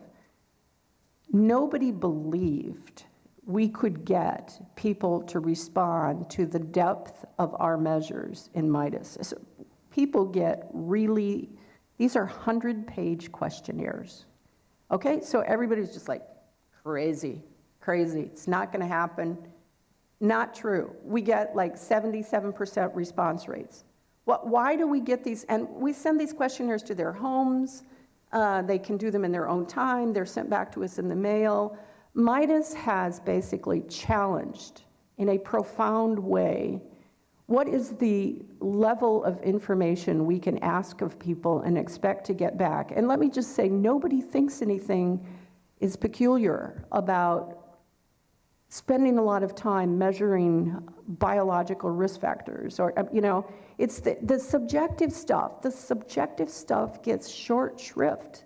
Nobody believed we could get people to respond to the depth of our measures in Midas. So people get really, these are 100-page questionnaires. Okay, so everybody's just like, crazy, it's not gonna happen. Not true. We get like 77% response rates. Why do we get these? And we send these questionnaires to their homes. They can do them in their own time. They're sent back to us in the mail. Midas has basically challenged in a profound way what is the level of information we can ask of people and expect to get back. And let me just say, nobody thinks anything is peculiar about spending a lot of time measuring biological risk factors, or, it's the subjective stuff. The subjective stuff gets short shrift.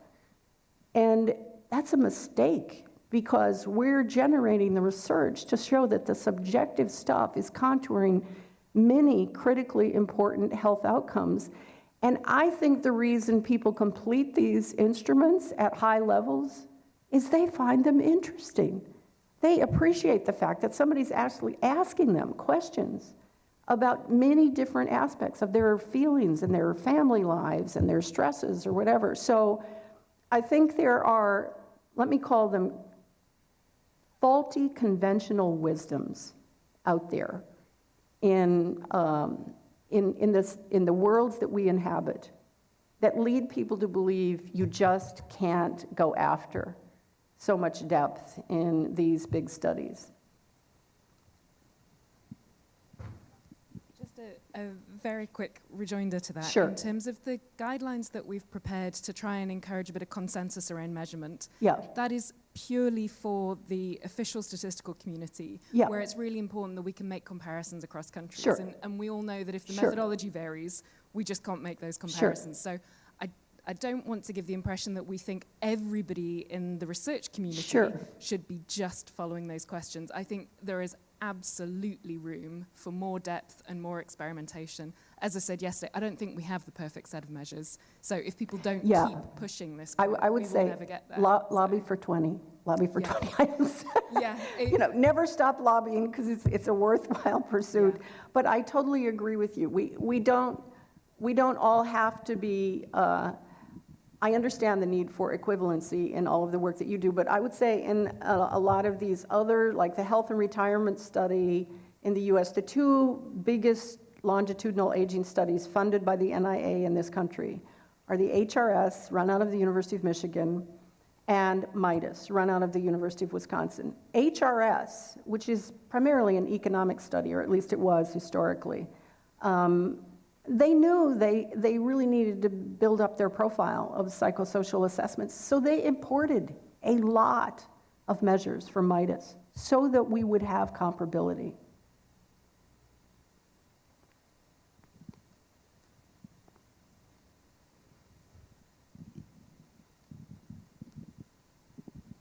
And that's a mistake because we're generating the research to show that the subjective stuff is contouring many critically important health outcomes. And I think the reason people complete these instruments at high levels is they find them interesting. They appreciate the fact that somebody's actually asking them questions about many different aspects of their feelings and their family lives and their stresses or whatever. So I think there are, let me call them faulty conventional wisdoms out there in the worlds that we inhabit that lead people to believe you just can't go after so much depth in these big studies. Just Just a very quick rejoinder to that. Sure. In terms of the guidelines that we've prepared to try and encourage a bit of consensus around measurement, Yeah. that is purely for the official statistical community, Yeah. where it's really important that we can make comparisons across countries. Sure. And we all know that if the Sure. methodology varies, we just can't make those comparisons. So I don't want to give the impression that we think everybody in the research community Sure. should be just following those questions. I think there is absolutely room for more depth and more experimentation. As I said yesterday, I don't think we have the perfect set of measures. So if people don't Yeah. keep pushing this, I we would will say never get there. lobby for 20, lobby for Yeah. 20 items. Yeah, You know, never stop lobbying because it's a worthwhile pursuit. Yeah. But I totally agree with you. We don't all have to be, I understand the need for equivalency in all of the work that you do, but I would say in a lot of these other, like the health and retirement study in the US, the two biggest longitudinal aging studies funded by the NIA in this country are the HRS, run out of the University of Michigan, and MIDAS, run out of the University of Wisconsin. HRS, which is primarily an economic study, or at least it was historically, they knew they really needed to build up their profile of psychosocial assessments, so they imported a lot of measures from MIDAS so that we would have comparability.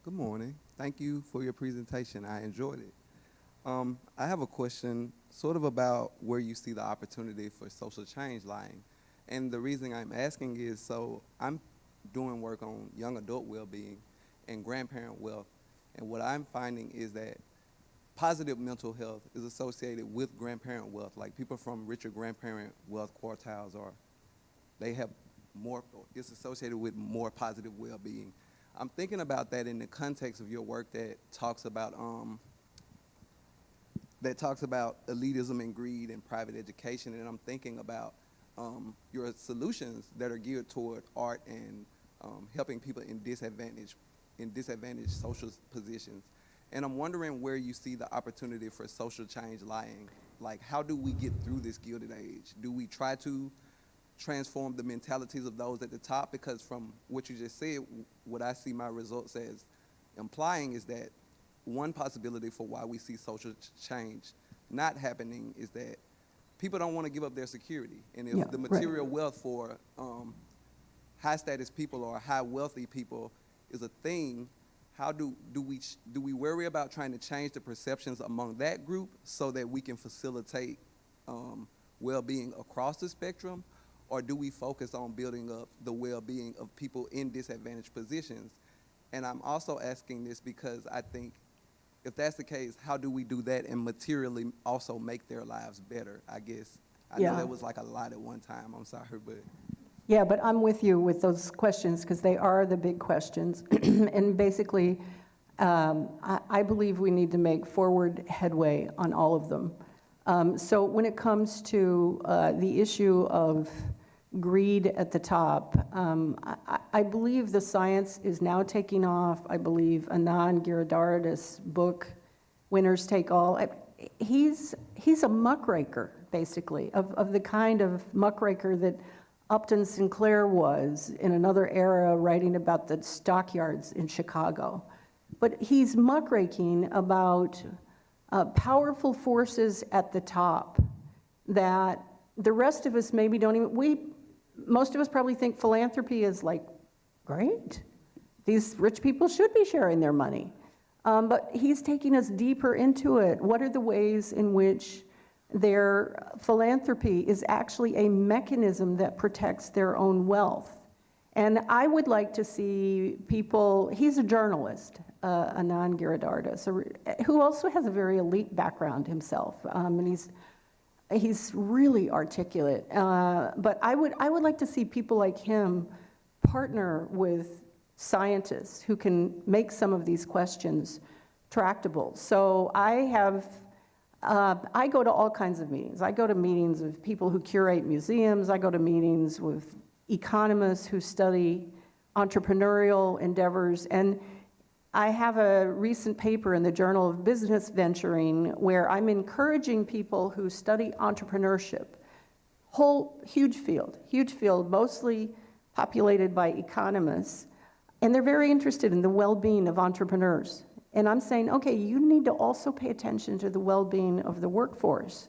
Good morning. Thank you for your presentation. I enjoyed it. I have a question sort of about where you see the opportunity for social change lying. And the reason I'm asking is, so I'm doing work on young adult well-being and grandparent wealth, and what I'm finding is that positive mental health is associated with grandparent wealth, like people from richer grandparent wealth quartiles they have more, it's associated with more positive well-being. I'm thinking about that in the context of your work that talks about elitism and greed and private education, and I'm thinking about your solutions that are geared toward art and helping people in disadvantaged social positions. And I'm wondering where you see the opportunity for social change lying. Like, how do we get through this Gilded Age? Do we try to transform the mentalities of those at the top? Because from what you just said, what I see my results as implying is that one possibility for why we see social change not happening is that people don't want to give up their security. And if the material wealth for high status people or high wealthy people is a thing, how do we worry about trying to change the perceptions among that group so that we can facilitate well-being across the spectrum? Or do we focus on building up the well-being of people in disadvantaged positions? And I'm also asking this because I think if that's the case, how do we do that and materially also make their lives better, I guess? I know that was like a lot at one time, I'm sorry, but. Yeah, but I'm with you with those questions because they are the big questions. And basically, I believe we need to make forward headway on all of them. So when it comes to the issue of greed at the top, I believe the science is now taking off. I believe Anand Giridharadas' book, Winners Take All, he's a muckraker, basically, of the kind of muckraker that Upton Sinclair was in another era, writing about the stockyards in Chicago. But he's muckraking about powerful forces at the top that the rest of us maybe don't even, most of us probably think philanthropy is like, great, these rich people should be sharing their money. But he's taking us deeper into it. What are the ways in which their philanthropy is actually a mechanism that protects their own wealth? And I would like to see people, he's a journalist, Anand Giridharadas, who also has a very elite background himself, and he's really articulate. But I would like to see people like him partner with scientists who can make some of these questions tractable. So I go to all kinds of meetings. I go to meetings of people who curate museums. I go to meetings with economists who study entrepreneurial endeavors. And I have a recent paper in the Journal of Business Venturing where I'm encouraging people who study entrepreneurship, huge field, mostly populated by economists, and they're very interested in the well-being of entrepreneurs. And I'm saying, okay, you need to also pay attention to the well-being of the workforce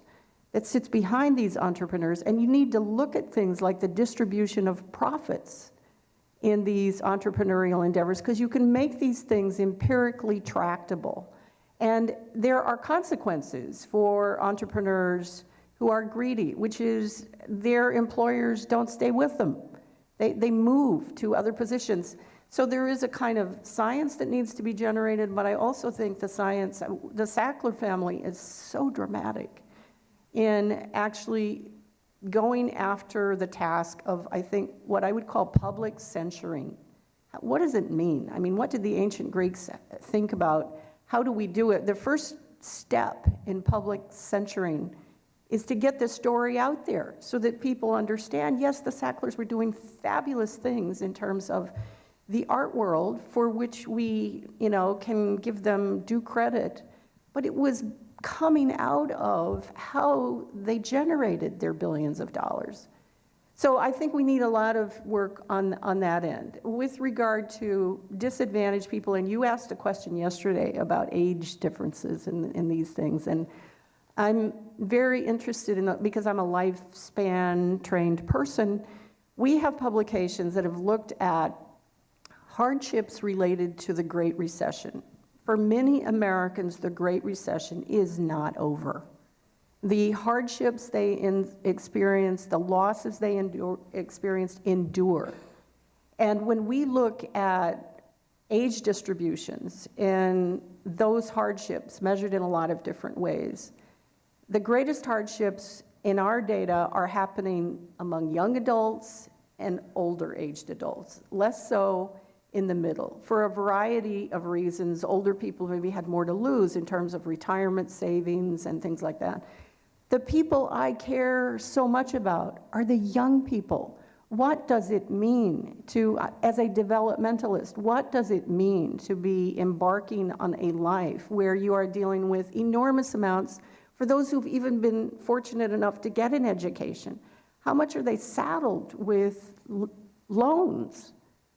that sits behind these entrepreneurs, and you need to look at things like the distribution of profits in these entrepreneurial endeavors, because you can make these things empirically tractable. And there are consequences for entrepreneurs who are greedy, which is their employers don't stay with them. They move to other positions. So there is a kind of science that needs to be generated, but I also think the Sackler family is so dramatic in actually going after the task of, I think, what I would call public censuring. What does it mean? I mean, what did the ancient Greeks think about? How do we do it? The first step in public censuring is to get the story out there so that people understand, yes, the Sacklers were doing fabulous things in terms of the art world, for which we, can give them due credit, but it was coming out of how they generated their billions of dollars. So I think we need a lot of work on that end. With regard to disadvantaged people, and you asked a question yesterday about age differences in these things, and I'm very interested in that because I'm a lifespan trained person. We have publications that have looked at hardships related to the Great Recession. For many Americans, the Great Recession is not over. The hardships they experienced, the losses they experienced endure. And when we look at age distributions and those hardships measured in a lot of different ways, the greatest hardships in our data are happening among young adults and older aged adults, less so in the middle. For a variety of reasons, older people maybe had more to lose in terms of retirement savings and things like that. The people I care so much about are the young people. What does it mean to, as a developmentalist, what does it mean to be embarking on a life where you are dealing with enormous amounts, for those who've even been fortunate enough to get an education, how much are they saddled with loans?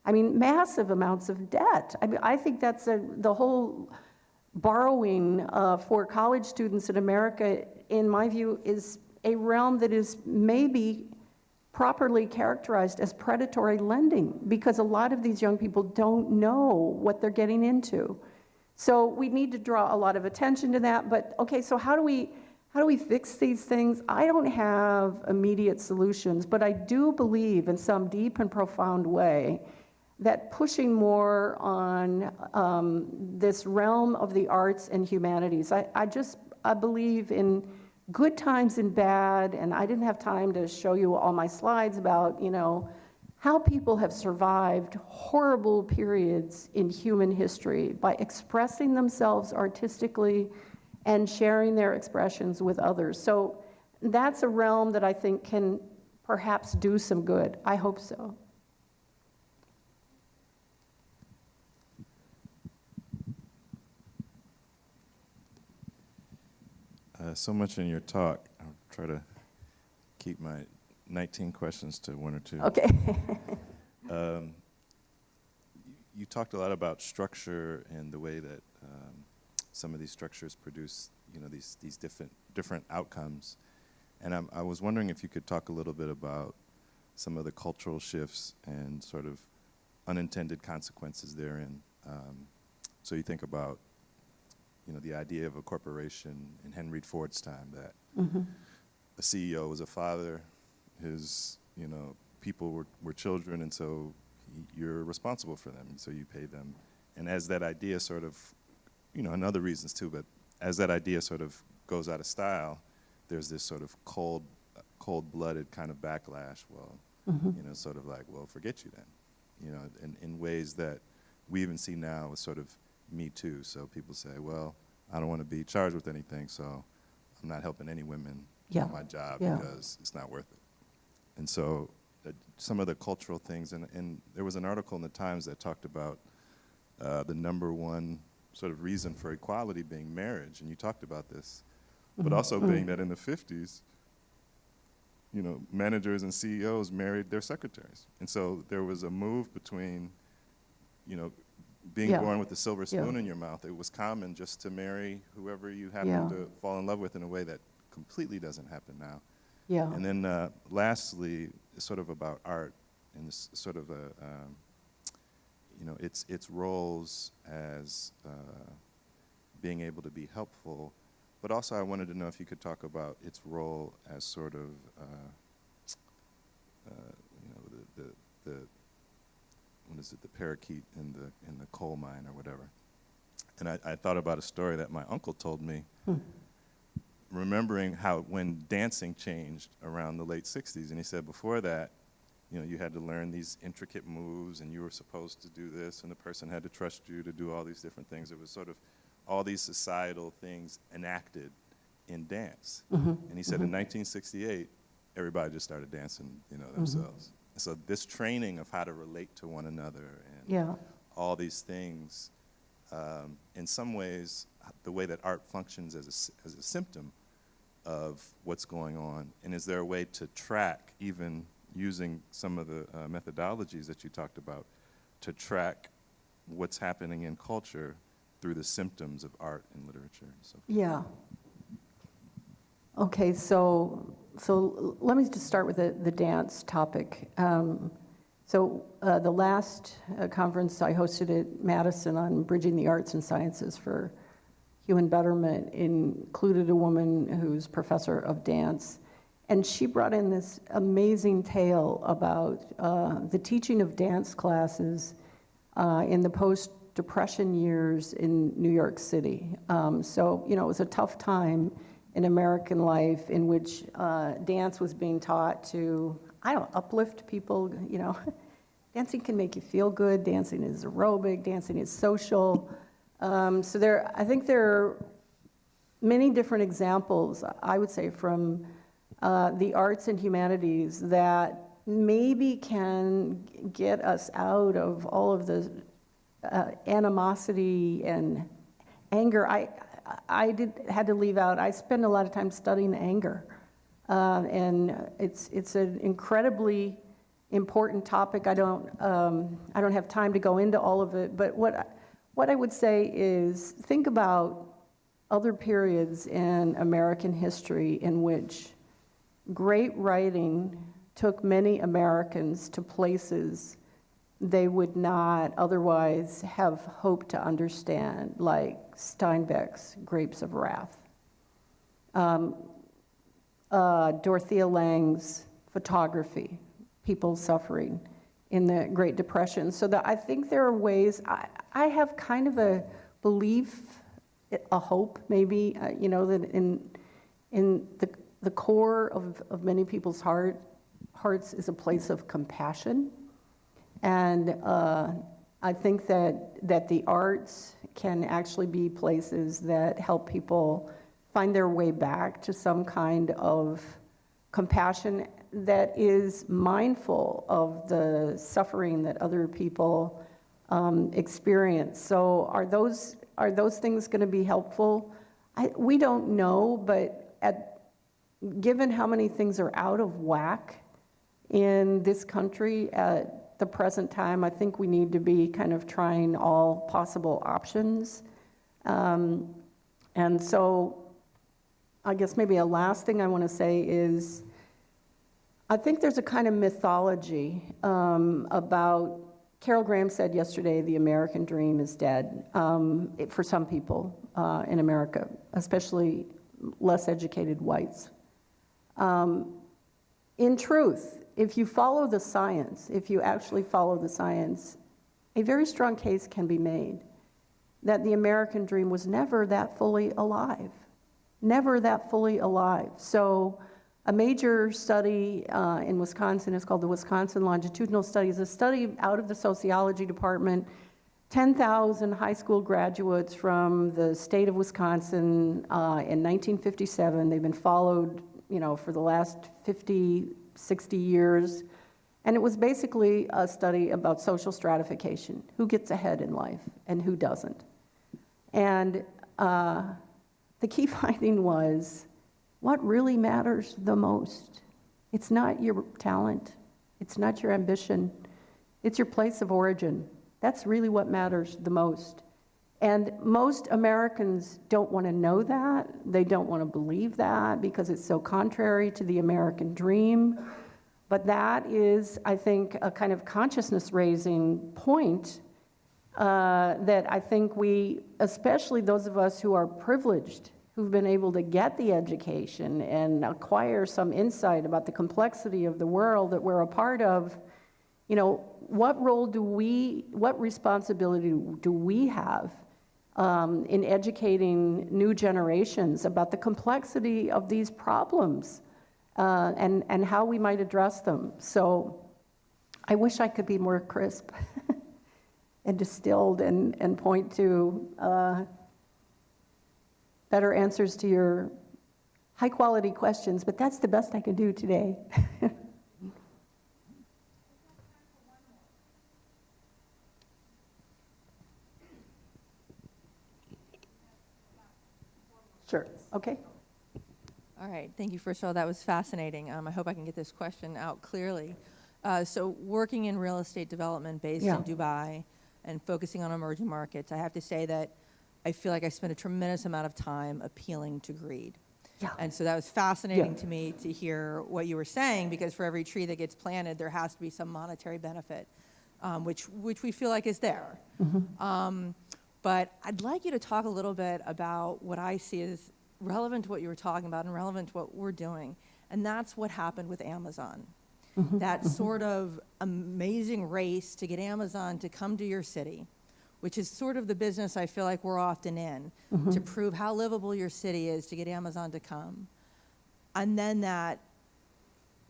I mean, massive amounts of debt. I think that's the whole borrowing for college students in America, in my view, is a realm that is maybe properly characterized as predatory lending, because a lot of these young people don't know what they're getting into. So we need to draw a lot of attention to that. But okay, so how do we fix these things? I don't have immediate solutions, but I do believe in some deep and profound way that pushing more on this realm of the arts and humanities. I believe in good times and bad, and I didn't have time to show you all my slides about, how people have survived horrible periods in human history by expressing themselves artistically and sharing their expressions with others. So that's a realm that I think can perhaps do some good. I hope so. So much in your talk. I'll try to keep my 19 questions to one or two. Okay. You talked a lot about structure and the way that some of these structures produce, these different outcomes. And I was wondering if you could talk a little bit about some of the cultural shifts and sort of unintended consequences therein. So you think about the idea of a corporation in Henry Ford's time, that a CEO was a father, his, people were children, and so you're responsible for them, so you pay them. And as that idea sort of, and other reasons too, but as that idea sort of goes out of style, there's this sort of cold-blooded kind of backlash. Well, sort of like, well, forget you then, in ways that we even see now with sort of Me Too. So people say, well, I don't want to be charged with anything, so I'm not helping any women on my job because it's not worth it. And so some of the cultural things, and there was an article in the Times that talked about the number one sort of reason for equality being marriage, and you talked about this, but also being that in the 50s, you know, managers and CEOs married their secretaries. And so there was a move between, you know, being born with a silver spoon in your mouth. It was common just to marry whoever you happened to fall in love with in a way that completely doesn't happen now. Yeah. And then lastly, sort of about art and this sort of a, you know, its roles as being able to be helpful, but also I wanted to know if you could talk about its role as sort of, you know, the what is it, the parakeet in the coal mine or whatever. And I thought about a story that my uncle told me, remembering how when dancing changed around the late 60s, and he said before that, you know, you had to learn these intricate moves and you were supposed to do this and the person had to trust you to do all these different things. It was sort of all these societal things enacted in dance. And he said in 1968, everybody just started dancing, you know, themselves. So this training of how to relate to one another and all these things, in some ways, the way that art functions as a symptom of what's going on. And is there a way to track, even using some of the methodologies that you talked about, to track what's happening in culture through the symptoms of art and literature and so forth? Yeah. Okay, so let me just start with the dance topic. The last conference I hosted at Madison on bridging the arts and sciences for human betterment included a woman who's professor of dance, and she brought in this amazing tale about the teaching of dance classes in the post-Depression years in New York City. So, you know, it was a tough time in American life in which dance was being taught to, I don't know, uplift people, you know. Dancing can make you feel good, dancing is aerobic, dancing is social. I think there are many different examples, I would say, from the arts and humanities that maybe can get us out of all of the animosity and anger. I had to leave out, I spend a lot of time studying anger. And it's an incredibly important topic. I don't have time to go into all of it, but what I would say is think about other periods in American history in which great writing took many Americans to places they would not otherwise have hoped to understand, like Steinbeck's Grapes of Wrath, Dorothea Lange's photography, people suffering in the Great Depression. So that I think there are ways, I have kind of a belief, a hope maybe, you know, that in the core of many people's hearts is a place of compassion. And I think that the arts can actually be places that help people find their way back to some kind of compassion that is mindful of the suffering that other people experience. So are those things going to be helpful? We don't know, but given how many things are out of whack in this country at the present time, I think we need to be kind of trying all possible options. And so I guess maybe a last thing I want to say is I think there's a kind of mythology about, Carol Graham said yesterday, the American dream is dead for some people in America, especially less educated whites. In truth, if you follow the science, if you actually follow the science, a very strong case can be made that the American dream was never that fully alive. Never that fully alive. So a major study in Wisconsin is called the Wisconsin Longitudinal Study. It's a study out of the sociology department, 10,000 high school graduates from the state of Wisconsin in 1957. They've been followed, you know, for the last 50, 60 years. And it was basically a study about social stratification, who gets ahead in life and who doesn't. And the key finding was, what really matters the most? It's not your talent, it's not your ambition, it's your place of origin. That's really what matters the most. And most Americans don't want to know that. They don't want to believe that because it's so contrary to the American dream. But that is, I think, a kind of consciousness-raising point that I think we, especially those of us who are privileged, who've been able to get the education and acquire some insight about the complexity of the world that we're a part of, you know, what role do we, what responsibility do we have in educating new generations about the complexity of these problems and how we might address them? So I wish I could be more crisp and distilled and point to better answers to your high-quality questions, but that's the best I can do today. Sure, okay. All right, thank you. First of all, that was fascinating. I hope I can get this question out clearly. So working in real estate development based in Dubai and focusing on emerging markets, I have to say that I feel like I spent a tremendous amount of time appealing to greed. Yeah. And so that was fascinating to me to hear what you were saying, because for every tree that gets planted, there has to be some monetary benefit, which we feel like is there. Mm-hmm. But I'd like you to talk a little bit about what I see as relevant to what you were talking about and relevant to what we're doing. And that's what happened with Amazon. Mm-hmm. That sort of amazing race to get Amazon to come to your city, which is sort of the business I feel like we're often in, to prove how livable your city is, to get Amazon to come. And then that,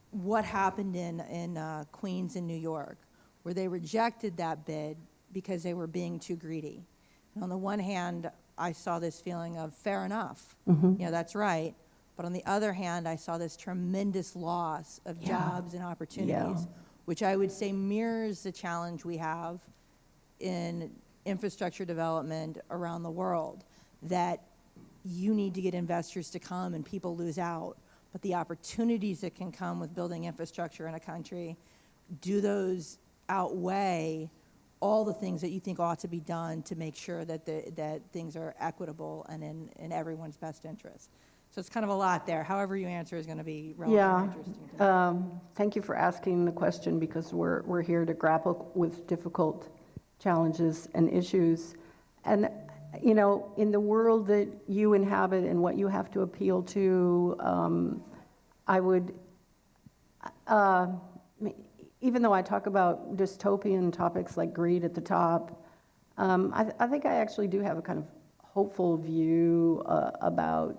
what happened in Queens and New York, where they rejected that bid because they were being too greedy. And on the one hand, I saw this feeling of fair enough, you know, that's right. But on the other hand, I saw this tremendous loss of jobs and opportunities, which I would say mirrors the challenge we have in infrastructure development around the world, that you need to get investors to come and people lose out. But the opportunities that can come with building infrastructure in a country, do those outweigh all the things that you think ought to be done to make sure that that things are equitable and in everyone's best interest? So it's kind of a lot there. However you answer is going to be relevant and interesting to me. Thank you for asking the question, because we're here to grapple with difficult challenges and issues. And, you know, in the world that you inhabit and what you have to appeal to, I would, even though I talk about dystopian topics like greed at the top, I think I actually do have a kind of hopeful view about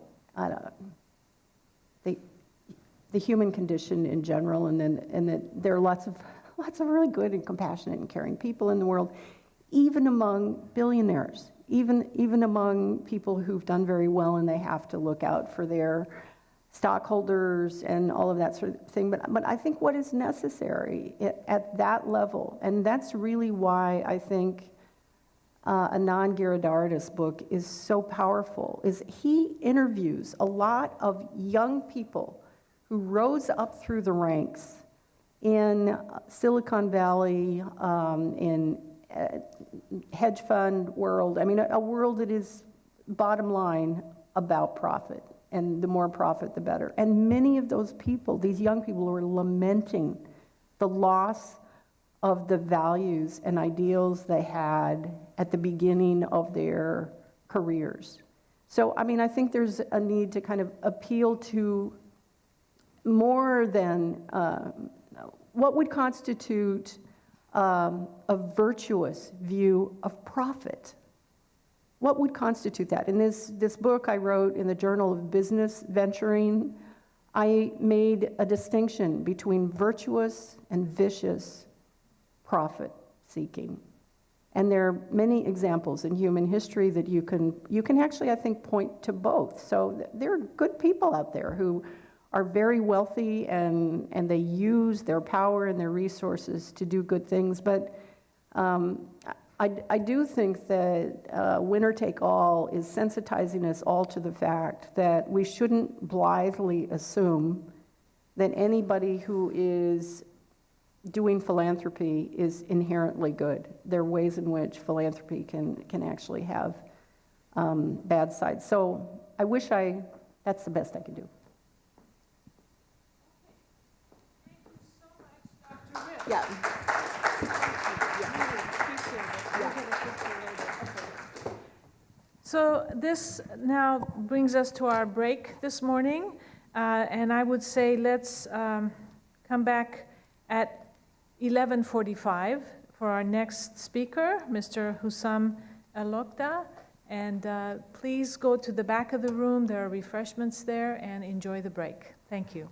the human condition in general, and that there are lots of really good and compassionate and caring people in the world, even among billionaires, even among people who've done very well and they have to look out for their stockholders and all of that sort of thing. But I think what is necessary at that level, and that's really why I think Anand Giridharadas' book is so powerful, is he interviews a lot of young people who rose up through the ranks in Silicon Valley, in hedge fund world. I mean, a world that is bottom line about profit, and the more profit, the better. And many of those people, these young people, were lamenting the loss of the values and ideals they had at the beginning of their careers. So, I mean, I think there's a need to kind of appeal to more than what would constitute a virtuous view of profit. What would constitute that? In this book I wrote in the Journal of Business Venturing, I made a distinction between virtuous and vicious profit seeking. And there are many examples in human history that you can actually, I think, point to both. So there are good people out there who are very wealthy and they use their power and their resources to do good things. But I do think that winner take all is sensitizing us all to the fact that we shouldn't blithely assume that anybody who is doing philanthropy is inherently good. There are ways in which philanthropy can actually have bad sides. So I wish that's the best I could do. Yeah. So this now brings us to our break this morning, and I would say let's come back at 11:45 for our next speaker, Mr. Hussam El-Lokda, and please go to the back of the room. There are refreshments there, and enjoy the break. Thank you.